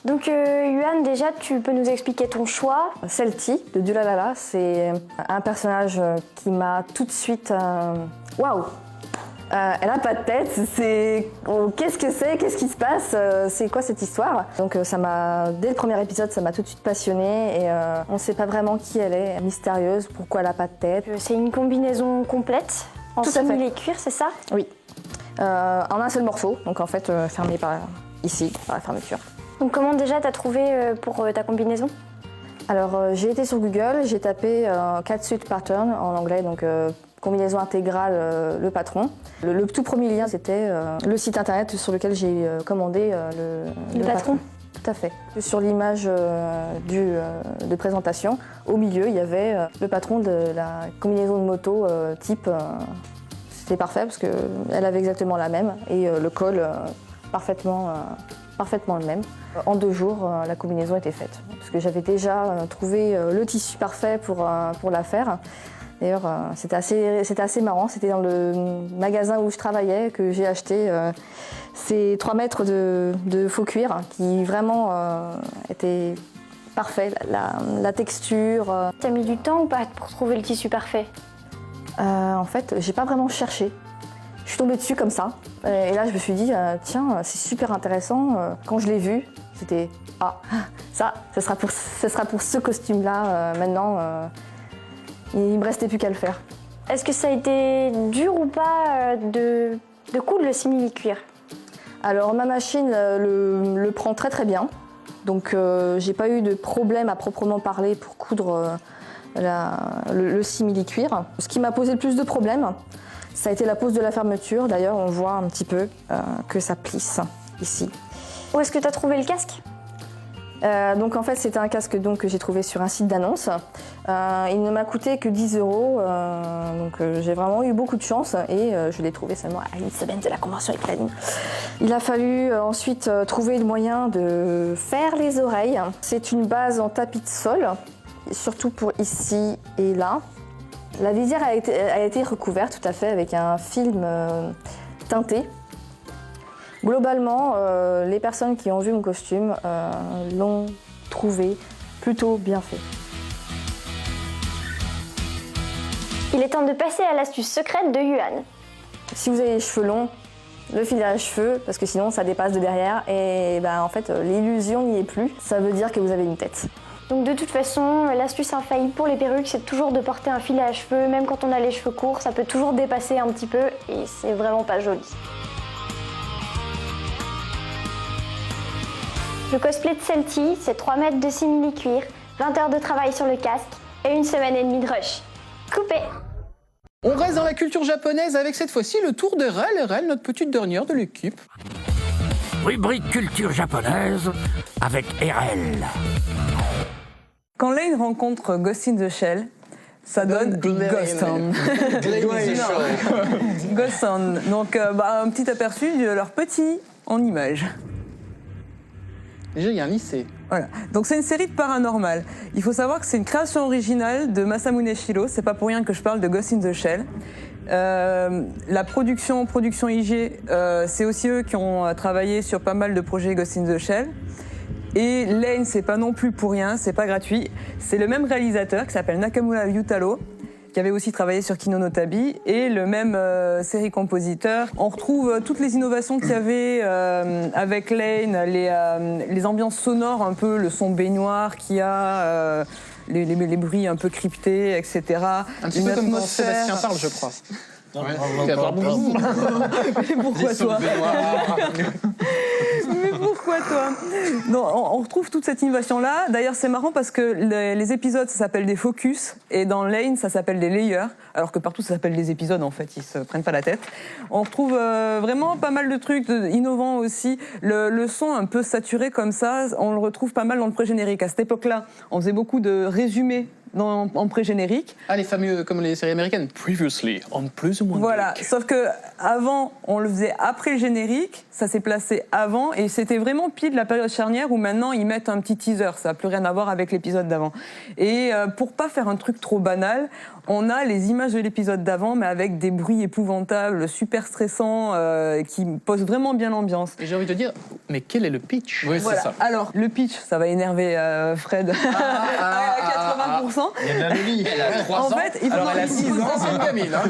Donc Yuan, déjà, tu peux nous expliquer ton choix? Celti de Dulalala, c'est un personnage qui m'a tout de suite... Waouh! Elle a pas de tête, c'est... Oh, qu'est-ce que c'est? Qu'est-ce qui se passe? C'est quoi cette histoire? Donc ça m'a... Dès le premier épisode, ça m'a tout de suite passionnée et on ne sait pas vraiment qui elle est, mystérieuse, pourquoi elle a pas de tête. C'est une combinaison complète, en simulé cuir, c'est ça? Oui. En un seul morceau, donc en fait fermé par ici, par la fermeture. Donc comment déjà t'as trouvé pour ta combinaison? Alors j'ai été sur Google, j'ai tapé catsuit pattern en anglais, donc combinaison intégrale le patron. Le tout premier lien c'était le site internet sur lequel j'ai commandé le patron. Tout à fait. Sur l'image de présentation, au milieu il y avait le patron de la combinaison de moto type c'était parfait parce qu'elle avait exactement la même et le col parfaitement le même. En 2 jours, la combinaison était faite parce que j'avais déjà trouvé le tissu parfait pour la faire. D'ailleurs, c'était assez marrant. C'était dans le magasin où je travaillais que j'ai acheté ces 3 mètres de faux cuir qui vraiment étaient parfaits. La texture. T'as mis du temps ou pas pour trouver le tissu parfait? En fait, j'ai pas vraiment cherché. Je suis tombée dessus comme ça. Et là, je me suis dit, tiens, c'est super intéressant. Quand je l'ai vu, c'était ça, ce sera pour ce costume-là maintenant. Il me restait plus qu'à le faire. Est-ce que ça a été dur ou pas de coudre le simili-cuir? Alors ma machine le prend très très bien. Donc j'ai pas eu de problème à proprement parler pour coudre le simili-cuir. Ce qui m'a posé le plus de problèmes, ça a été la pose de la fermeture. D'ailleurs, on voit un petit peu que ça plisse ici. Où est-ce que tu as trouvé le casque? Donc en fait, c'était un casque que j'ai trouvé sur un site d'annonce. Il ne m'a coûté que 10 €. Donc j'ai vraiment eu beaucoup de chance et je l'ai trouvé seulement à 1 semaine de la convention avec l'ANI. Il a fallu ensuite trouver le moyen de faire les oreilles. C'est une base en tapis de sol, surtout pour ici et là. La visière a été recouverte tout à fait avec un film teinté. Globalement, les personnes qui ont vu mon costume l'ont trouvé plutôt bien fait. Il est temps de passer à l'astuce secrète de Yuan. Si vous avez les cheveux longs, le fil à cheveux, parce que sinon ça dépasse de derrière et en fait l'illusion n'y est plus. Ça veut dire que vous avez une tête. Donc de toute façon, l'astuce infaillible pour les perruques, c'est toujours de porter un filet à cheveux. Même quand on a les cheveux courts, ça peut toujours dépasser un petit peu et c'est vraiment pas joli. Le cosplay de Celty, c'est 3 mètres de simili-cuir, 20 heures de travail sur le casque et 1 semaine et demie de rush. Coupé! On reste dans la culture japonaise avec cette fois-ci le tour de Rel, notre petite dernière de l'équipe. Rubrique culture japonaise avec RL. Quand Lane rencontre Ghost in the Shell, ça donne Ghost Town. Ghost Town. Donc un petit aperçu de leur petit en images. Déjà, il y a un lycée. Voilà. Donc c'est une série de paranormal. Il faut savoir que c'est une création originale de Masamune Shirow. C'est pas pour rien que je parle de Ghost in the Shell. La production IG, c'est aussi eux qui ont travaillé sur pas mal de projets Ghost in the Shell. Et Lane, c'est pas non plus pour rien, c'est pas gratuit. C'est le même réalisateur qui s'appelle Nakamura Yutaro, qui avait aussi travaillé sur Kino no Tabi, et le même série-compositeur. On retrouve toutes les innovations qu'il y avait avec Lane, les ambiances sonores, un peu le son baignoire qu'il y a, les bruits un peu cryptés, etc. Un petit peu comme quand Sébastien parle, je crois. Mais pourquoi toi? Mais pourquoi toi? Non, on retrouve toute cette innovation-là. D'ailleurs, c'est marrant parce que les épisodes, ça s'appelle des focus, et dans Lane, ça s'appelle des layers, alors que partout, ça s'appelle des épisodes, en fait, ils se prennent pas la tête. On retrouve vraiment pas mal de trucs innovants aussi. Le son un peu saturé comme ça, on le retrouve pas mal dans le pré-générique. À cette époque-là, on faisait beaucoup de résumés en pré-générique. Ah, les fameux, comme les séries américaines. Previously, on plus ou moins. Voilà, sauf que avant, on le faisait après le générique, ça s'est placé avant, et c'était vraiment pile la période charnière où maintenant ils mettent un petit teaser, ça n'a plus rien à voir avec l'épisode d'avant. Et pour pas faire un truc trop banal, on a les images de l'épisode d'avant, mais avec des bruits épouvantables, super stressants, qui posent vraiment bien l'ambiance. Et j'ai envie de dire, mais quel est le pitch? Oui, voilà. C'est ça. Alors, le pitch, ça va énerver Fred à 80%. Il y a bien le lit. Elle a 3 ans. En fait, il faut alors elle a 6 ans, c'est une gamine. Hein,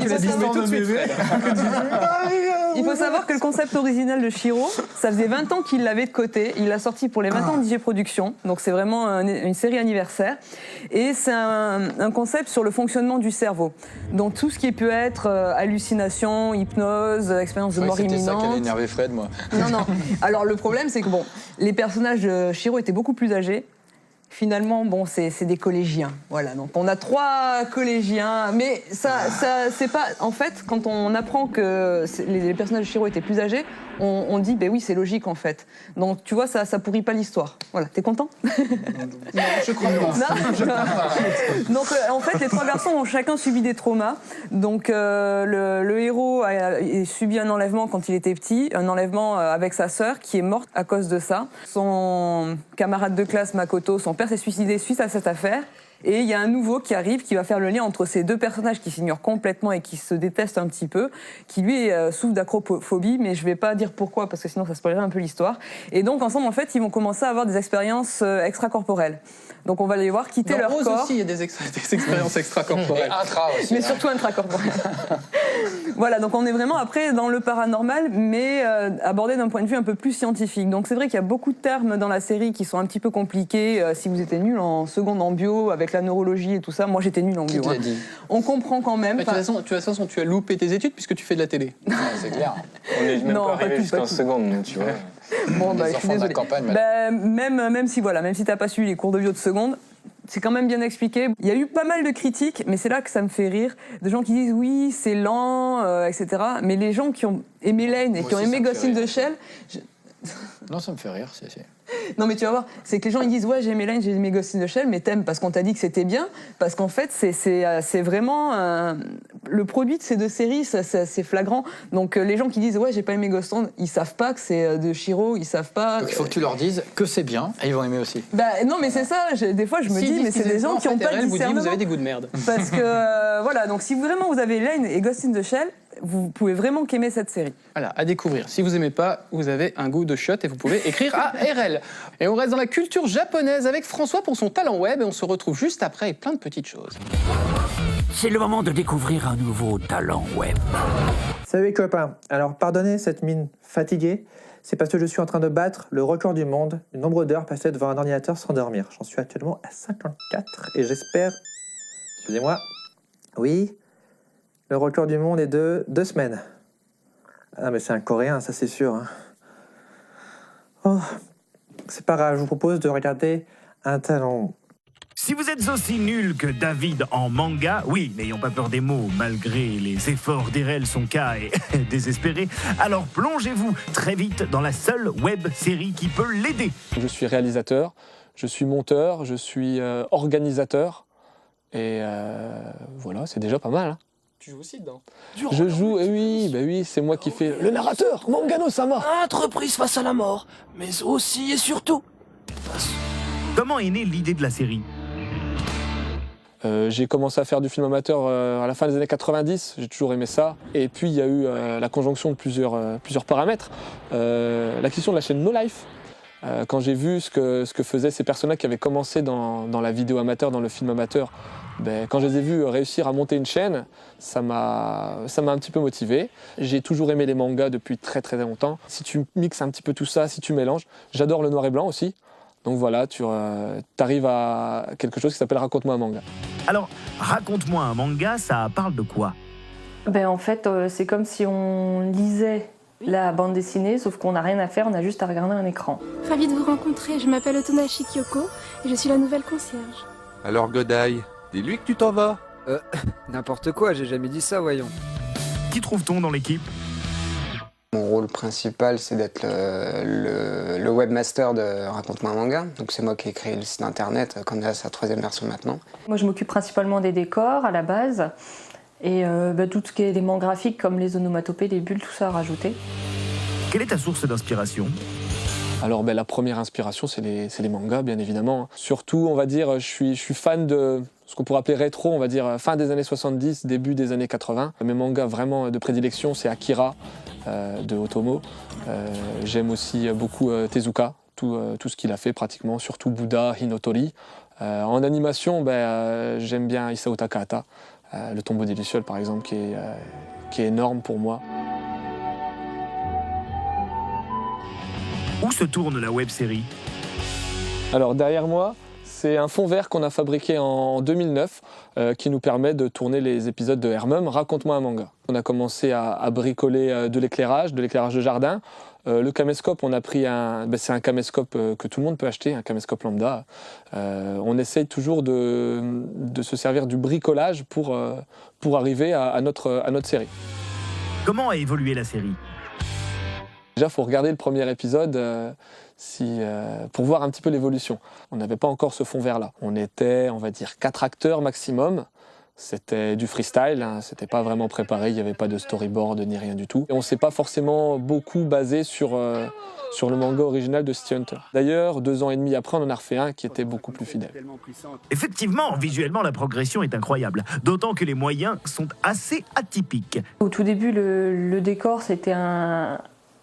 il faut savoir que le concept original de Shiro, ça faisait 20 ans qu'il l'avait de côté. Il l'a sorti pour les 20 ans de DJ Production. Donc c'est vraiment une série anniversaire. Et c'est un concept sur le fonctionnement du cerveau. Donc tout ce qui peut être hallucination, hypnose, expérience de mort imminente. C'était ça qui allait énerver Fred, moi. Non. Alors le problème, c'est que les personnages de Shiro étaient beaucoup plus âgés. Finalement, c'est des collégiens. Voilà, donc on a 3 collégiens, mais ça c'est pas. En fait, quand on apprend que les personnages de Shiro étaient plus âgés, on dit, ben oui, c'est logique en fait. Donc tu vois, ça pourrit pas l'histoire. Voilà, t'es content? Non, je crois pas. Donc en fait, les trois garçons ont chacun subi des traumas. Donc le héros a subi un enlèvement quand il était petit, un enlèvement avec sa sœur qui est morte à cause de ça. Son camarade de classe, Makoto, son père s'est suicidé suite à cette affaire. Et il y a un nouveau qui arrive, qui va faire le lien entre ces deux personnages qui s'ignorent complètement et qui se détestent un petit peu, qui lui souffre d'acrophobie, mais je vais pas dire pourquoi parce que sinon ça spoilerait un peu l'histoire. Et donc ensemble, en fait, ils vont commencer à avoir des expériences extracorporelles. Donc on va les voir quitter leur Rose corps. aussi, il y a des expériences extracorporelles. Et intra aussi. Mais surtout intracorporelles. Voilà, donc on est vraiment après dans le paranormal, mais abordé d'un point de vue un peu plus scientifique. Donc c'est vrai qu'il y a beaucoup de termes dans la série qui sont un petit peu compliqués. Si vous étiez nul en seconde en bio, avec la neurologie et tout ça, moi j'étais nul en bio. Qui te l'a dit ? On comprend quand même. De toute façon, tu as loupé tes études puisque tu fais de la télé. C'est clair. On n'est même pas arrivé jusqu'en seconde, donc, tu vois. Bon, bah, Les je suis enfants de la désolée. campagne, Même si t'as pas suivi les cours de bio de seconde, c'est quand même bien expliqué. Il y a eu pas mal de critiques, mais c'est là que ça me fait rire. De gens qui disent oui, c'est lent, etc. Mais les gens qui ont aimé Lane et qui ont aimé Ghost in the Shell... Non, ça me fait rire. Non, mais tu vas voir, c'est que les gens ils disent ouais, j'ai aimé Lane, j'ai aimé Ghost in the Shell, mais t'aimes parce qu'on t'a dit que c'était bien, parce qu'en fait c'est vraiment le produit de ces deux séries, c'est flagrant. Donc les gens qui disent ouais, j'ai pas aimé Ghost in, ils savent pas que c'est de Shiro, ils savent pas. Donc il faut que tu leur dises que c'est bien et ils vont aimer aussi. Bah non, mais c'est ça. Des fois je me dis mais c'est des gens qui ont pas de discernement. Vous avez des goûts de merde. Parce que voilà, donc si vraiment vous avez Lane et Ghost in the Shell, vous pouvez vraiment qu'aimer cette série. Voilà, à découvrir. Si vous aimez pas, vous avez un goût de shot et vous pouvez écrire à RL. Et on reste dans la culture japonaise avec François pour son talent web et on se retrouve juste après avec plein de petites choses. C'est le moment de découvrir un nouveau talent web. Salut les copains, alors pardonnez cette mine fatiguée, c'est parce que je suis en train de battre le record du monde du nombre d'heures passées devant un ordinateur sans dormir. J'en suis actuellement à 54 et j'espère... Excusez-moi. Oui, le record du monde est de 2 semaines. Ah mais c'est un Coréen, ça c'est sûr. Hein. Oh, c'est pas grave, je vous propose de regarder un talent. Si vous êtes aussi nul que David en manga, oui, n'ayons pas peur des mots, malgré les efforts d'Erel, son cas est désespéré, alors plongez-vous très vite dans la seule web série qui peut l'aider. Je suis réalisateur, je suis monteur, je suis organisateur, et voilà, c'est déjà pas mal. Hein. Tu joues aussi dedans. Je joue, et oui, c'est moi qui fais le narrateur, Mangano-sama. Entreprise face à la mort, mais aussi et surtout... Comment est née l'idée de la série ? J'ai commencé à faire du film amateur à la fin des années 90, j'ai toujours aimé ça. Et puis il y a eu la conjonction de plusieurs paramètres. L'acquisition de la chaîne No Life. Quand j'ai vu ce que faisaient ces personnages qui avaient commencé dans la vidéo amateur, dans le film amateur, quand je les ai vus réussir à monter une chaîne, ça m'a un petit peu motivé. J'ai toujours aimé les mangas depuis très très longtemps. Si tu mixes un petit peu tout ça, si tu mélanges, j'adore le noir et blanc aussi. Donc voilà, tu arrives à quelque chose qui s'appelle Raconte-moi un manga. Alors, Raconte-moi un manga, ça parle de quoi ? En fait, c'est comme si on lisait la bande dessinée, sauf qu'on n'a rien à faire, on a juste à regarder un écran. Ravie de vous rencontrer, je m'appelle Otonashi Kyoko et je suis la nouvelle concierge. Alors Godai, dis-lui que tu t'en vas. N'importe quoi, j'ai jamais dit ça, voyons. Qui trouve-t-on dans l'équipe ? Mon rôle principal, c'est d'être le webmaster de Raconte-moi un manga. Donc c'est moi qui ai créé le site internet, qu'on est à sa 3e version maintenant. Moi, je m'occupe principalement des décors à la base. Et tout ce qui est éléments graphiques comme les onomatopées, les bulles, tout ça à rajouter. Quelle est ta source d'inspiration ? Alors la première inspiration, c'est les mangas, bien évidemment. Surtout, on va dire, je suis fan de ce qu'on pourrait appeler rétro, on va dire fin des années 70, début des années 80. Mes mangas vraiment de prédilection, c'est Akira de Otomo. J'aime aussi beaucoup Tezuka, tout ce qu'il a fait pratiquement, surtout Bouddha, Hinotori. En animation, j'aime bien Isao Takahata. Le Tombeau des Lucioles, par exemple, qui est énorme pour moi. Où se tourne la web-série ? Alors derrière moi, c'est un fond vert qu'on a fabriqué en 2009 qui nous permet de tourner les épisodes de Hermum, Raconte-moi un manga. On a commencé à bricoler de l'éclairage de jardin. Le caméscope, on a pris c'est un caméscope que tout le monde peut acheter, un caméscope lambda. On essaye toujours de se servir du bricolage pour arriver à notre série. Comment a évolué la série ? Déjà, il faut regarder le premier épisode pour voir un petit peu l'évolution. On n'avait pas encore ce fond vert là. On était, on va dire, 4 acteurs maximum. C'était du freestyle, hein, c'était pas vraiment préparé, il n'y avait pas de storyboard ni rien du tout. Et on s'est pas forcément beaucoup basé sur le manga original de City Hunter. D'ailleurs, 2 ans et demi après, on en a refait un qui était beaucoup plus fidèle. Effectivement, visuellement, la progression est incroyable, d'autant que les moyens sont assez atypiques. Au tout début, le décor, c'était un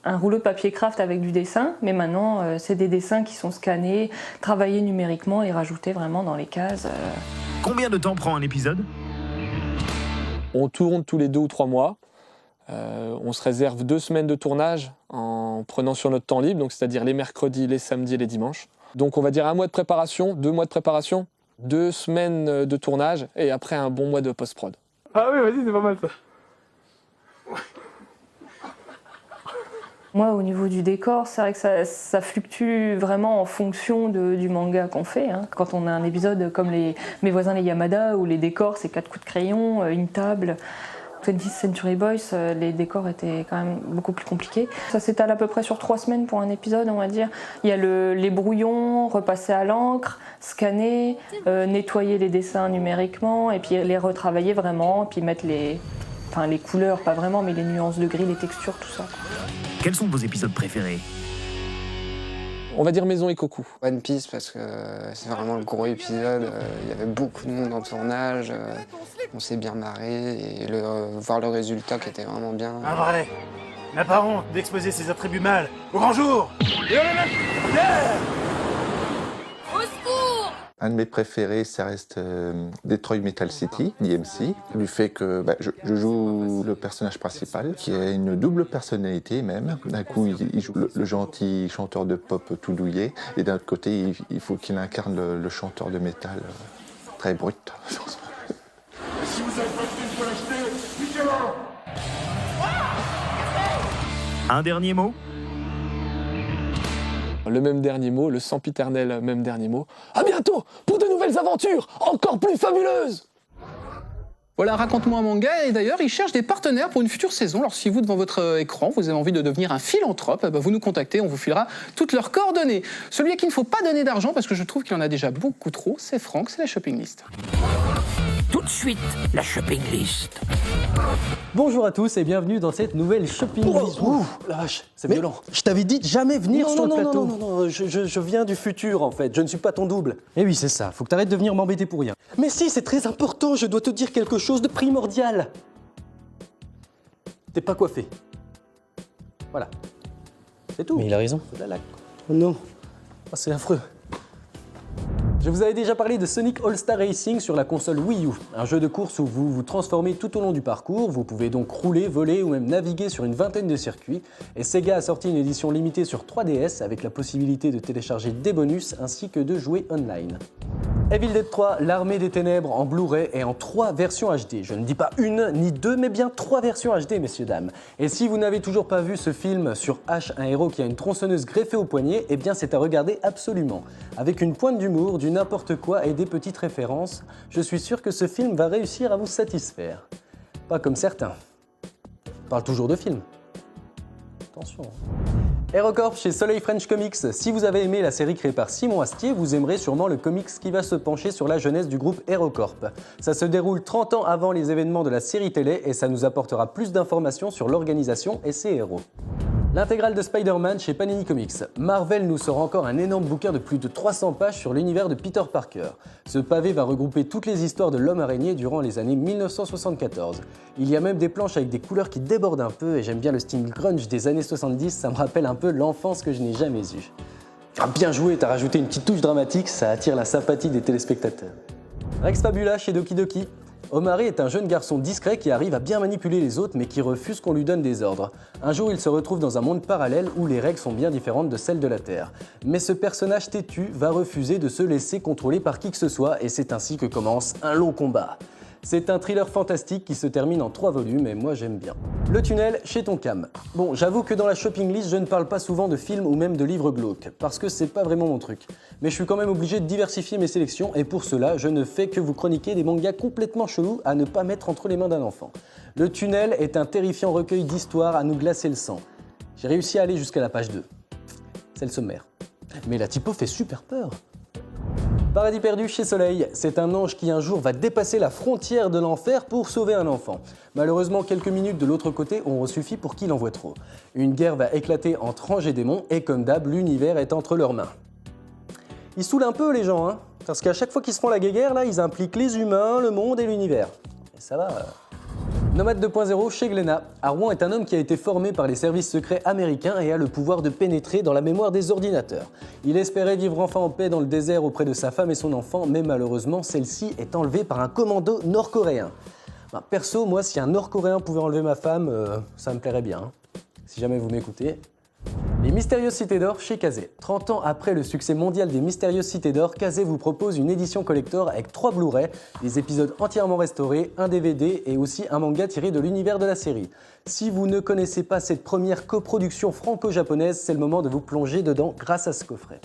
rouleau de papier craft avec du dessin, mais maintenant, c'est des dessins qui sont scannés, travaillés numériquement et rajoutés vraiment dans les cases. Combien de temps prend un épisode ? On tourne tous les 2 ou 3 mois. On se réserve 2 semaines de tournage en prenant sur notre temps libre, donc c'est-à-dire les mercredis, les samedis et les dimanches. Donc on va dire 1 mois de préparation, 2 mois de préparation, 2 semaines de tournage et après un bon mois de post-prod. Ah oui, vas-y, c'est pas mal ça. Moi, au niveau du décor, c'est vrai que ça fluctue vraiment en fonction du manga qu'on fait. Hein. Quand on a un épisode comme Mes voisins les Yamada, où les décors, c'est 4 coups de crayon, une table. 20th Century Boys, les décors étaient quand même beaucoup plus compliqués. Ça s'étale à peu près sur 3 semaines pour un épisode, on va dire. Il y a les brouillons, repasser à l'encre, scanner, nettoyer les dessins numériquement, et puis les retravailler vraiment, puis mettre les couleurs, pas vraiment, mais les nuances de gris, les textures, tout ça. Quels sont vos épisodes préférés ? On va dire Maison Ikoku. One Piece parce que c'est vraiment le gros épisode, il y avait beaucoup de monde en tournage, on s'est bien marré et voir le résultat qui était vraiment bien. Un vrai, n'a pas honte d'exposer ses attributs mâles au grand jour. Un de mes préférés, ça reste Detroit Metal City, DMC, du fait que je joue le personnage principal, qui a une double personnalité même. D'un coup, il joue le gentil chanteur de pop tout douillet, et d'un autre côté, il faut qu'il incarne le chanteur de métal très brut. Si vous avez pas de film pour l'acheter, piquez-moi. Un dernier mot ? Le même dernier mot, le sempiternel même dernier mot. À bientôt pour de nouvelles aventures encore plus fabuleuses. Voilà, Raconte-moi un manga, et d'ailleurs, ils cherchent des partenaires pour une future saison. Alors si vous, devant votre écran, vous avez envie de devenir un philanthrope, vous nous contactez, on vous filera toutes leurs coordonnées. Celui à qui il ne faut pas donner d'argent, parce que je trouve qu'il en a déjà beaucoup trop, c'est Franck, c'est la shopping list. Tout de suite, la shopping list. Bonjour à tous et bienvenue dans cette nouvelle shopping list. La vache, c'est violent. Je t'avais dit de jamais venir sur le plateau. Non, je viens du futur en fait, je ne suis pas ton double. Eh oui, c'est ça, faut que t'arrêtes de venir m'embêter pour rien. Mais si, c'est très important, je dois te dire quelque chose de primordial. T'es pas coiffé. Voilà. C'est tout. Mais il a raison. Oh non, c'est affreux. Je vous avais déjà parlé de Sonic All-Star Racing sur la console Wii U, un jeu de course où vous vous transformez tout au long du parcours, vous pouvez donc rouler, voler ou même naviguer sur une vingtaine de circuits, et Sega a sorti une édition limitée sur 3DS avec la possibilité de télécharger des bonus ainsi que de jouer online. Evil Dead 3, l'Armée des Ténèbres en Blu-ray et en 3 versions HD. Je ne dis pas une ni deux, mais bien 3 versions HD, messieurs, dames. Et si vous n'avez toujours pas vu ce film sur H, un héros qui a une tronçonneuse greffée au poignet, eh bien c'est à regarder absolument. Avec une pointe d'humour, du n'importe quoi et des petites références, je suis sûr que ce film va réussir à vous satisfaire. Pas comme certains. Je parle toujours de films. Attention. HeroCorp chez Soleil French Comics. Si vous avez aimé la série créée par Simon Astier, vous aimerez sûrement le comics qui va se pencher sur la jeunesse du groupe HeroCorp. Ça se déroule 30 ans avant les événements de la série télé et ça nous apportera plus d'informations sur l'organisation et ses héros. L'intégrale de Spider-Man chez Panini Comics. Marvel nous sort encore un énorme bouquin de plus de 300 pages sur l'univers de Peter Parker. Ce pavé va regrouper toutes les histoires de l'homme araignée durant les années 1974. Il y a même des planches avec des couleurs qui débordent un peu et j'aime bien le style grunge des années 70, ça me rappelle un peu l'enfance que je n'ai jamais eue. Ah, bien joué, t'as rajouté une petite touche dramatique, ça attire la sympathie des téléspectateurs. Rex Fabula chez Doki Doki. Omari est un jeune garçon discret qui arrive à bien manipuler les autres mais qui refuse qu'on lui donne des ordres. Un jour, il se retrouve dans un monde parallèle où les règles sont bien différentes de celles de la Terre. Mais ce personnage têtu va refuser de se laisser contrôler par qui que ce soit et c'est ainsi que commence un long combat. C'est un thriller fantastique qui se termine en 3 volumes et moi j'aime bien. Le tunnel chez Tonkam. Bon, j'avoue que dans la shopping list, je ne parle pas souvent de films ou même de livres glauques, parce que c'est pas vraiment mon truc. Mais je suis quand même obligé de diversifier mes sélections et pour cela, je ne fais que vous chroniquer des mangas complètement chelous à ne pas mettre entre les mains d'un enfant. Le tunnel est un terrifiant recueil d'histoires à nous glacer le sang. J'ai réussi à aller jusqu'à la page 2. C'est le sommaire. Mais la typo fait super peur. Paradis perdu chez Soleil, c'est un ange qui un jour va dépasser la frontière de l'enfer pour sauver un enfant. Malheureusement, quelques minutes de l'autre côté auront suffi pour qu'il en voie trop. Une guerre va éclater entre anges et démons et comme d'hab, l'univers est entre leurs mains. Ils saoulent un peu les gens, hein, parce qu'à chaque fois qu'ils se font la guéguerre, là, ils impliquent les humains, le monde et l'univers. Et ça va... Nomade 2.0 chez Glénat. Arwan est un homme qui a été formé par les services secrets américains et a le pouvoir de pénétrer dans la mémoire des ordinateurs. Il espérait vivre enfin en paix dans le désert auprès de sa femme et son enfant, mais malheureusement, celle-ci est enlevée par un commando nord-coréen. Perso, moi, si un nord-coréen pouvait enlever ma femme, ça me plairait bien. Si jamais vous m'écoutez. Les Mystérieuses Cités d'Or chez Kazé. 30 ans après le succès mondial des Mystérieuses Cités d'Or, Kazé vous propose une édition collector avec 3 Blu-ray, des épisodes entièrement restaurés, un DVD et aussi un manga tiré de l'univers de la série. Si vous ne connaissez pas cette première coproduction franco-japonaise, c'est le moment de vous plonger dedans grâce à ce coffret.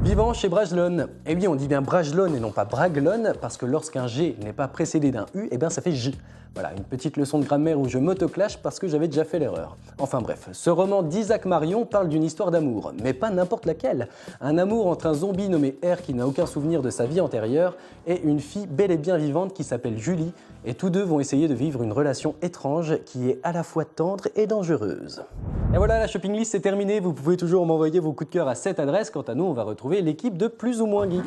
Vivant chez Brajlon. Et oui, on dit bien Brajlon et non pas Braglon, parce que lorsqu'un G n'est pas précédé d'un U, eh bien ça fait J. Voilà, une petite leçon de grammaire où je m'autoclash parce que j'avais déjà fait l'erreur. Enfin bref, ce roman d'Isaac Marion parle d'une histoire d'amour, mais pas n'importe laquelle. Un amour entre un zombie nommé R qui n'a aucun souvenir de sa vie antérieure et une fille bel et bien vivante qui s'appelle Julie, et tous deux vont essayer de vivre une relation étrange qui est à la fois tendre et dangereuse. Et voilà, la shopping list est terminée, vous pouvez toujours m'envoyer vos coups de cœur à cette adresse. Quant à nous, on va retrouver l'équipe de Plus ou Moins Geek.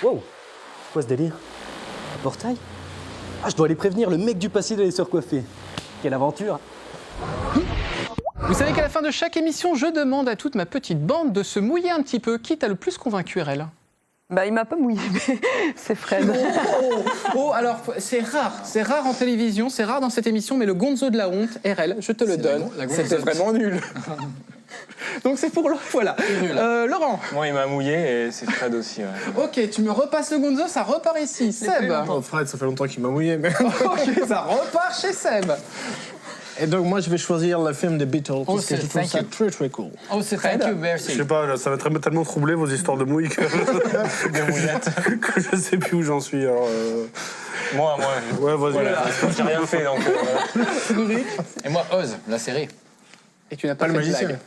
Wow, c'est quoi ce délire? Un portail? Ah, je dois aller prévenir le mec du passé d'aller se recoiffer. Quelle aventure! Vous savez qu'à la fin de chaque émission, je demande à toute ma petite bande de se mouiller un petit peu. Qui t'a le plus convaincu, RL? Bah, il m'a pas mouillé, mais c'est Fred. Alors, c'est rare en télévision, c'est rare dans cette émission, mais le gonzo de la honte, RL, je te le donne, c'était vraiment nul. Donc c'est pour le... Voilà. Laurent. Moi, il m'a mouillé et c'est Fred aussi. Ouais. Ok, tu me repasses le gonzo, ça repart ici. Seb. Oh, Fred, ça fait longtemps qu'il m'a mouillé, mais... Ok, ça repart chez Seb. Et donc moi je vais choisir le film des Beatles parce que je trouve ça très cool. Oh, c'est thank you, merci. Je sais pas, ça va tellement troubler vos histoires de mouilles que, que je sais plus où j'en suis. Alors, Moi. Ouais, vas-y. Voilà, j'ai rien fait donc. Et moi, Oz, la série. Et tu n'as pas fait de blague.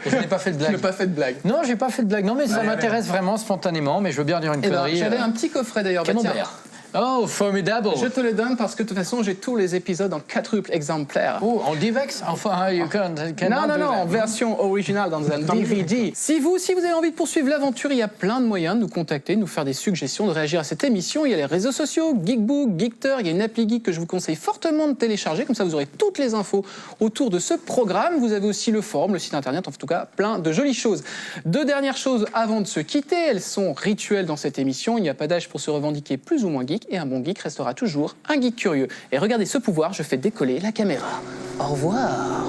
Je n'ai pas fait de blague. Tu n'as pas fait de blague. Non, j'ai pas fait de blague. Non, mais ça m'intéresse vraiment spontanément, mais je veux bien dire une connerie. J'avais un petit coffret d'ailleurs. Camembert. Oh, formidable! Je te le donne parce que de toute façon, j'ai tous les épisodes en quadruple exemplaire. Oh, en DivX? Enfin, you can non, en version originale dans un DVD. Si vous avez envie de poursuivre l'aventure, il y a plein de moyens de nous contacter, de nous faire des suggestions, de réagir à cette émission. Il y a les réseaux sociaux, Geekbook, Geekter, il y a une appli Geek que je vous conseille fortement de télécharger. Comme ça, vous aurez toutes les infos autour de ce programme. Vous avez aussi le forum, le site internet, en tout cas, plein de jolies choses. 2 dernières choses avant de se quitter. Elles sont rituelles dans cette émission. Il n'y a pas d'âge pour se revendiquer plus ou moins geek. Et un bon geek restera toujours un geek curieux. Et regardez ce pouvoir, je fais décoller la caméra. Au revoir.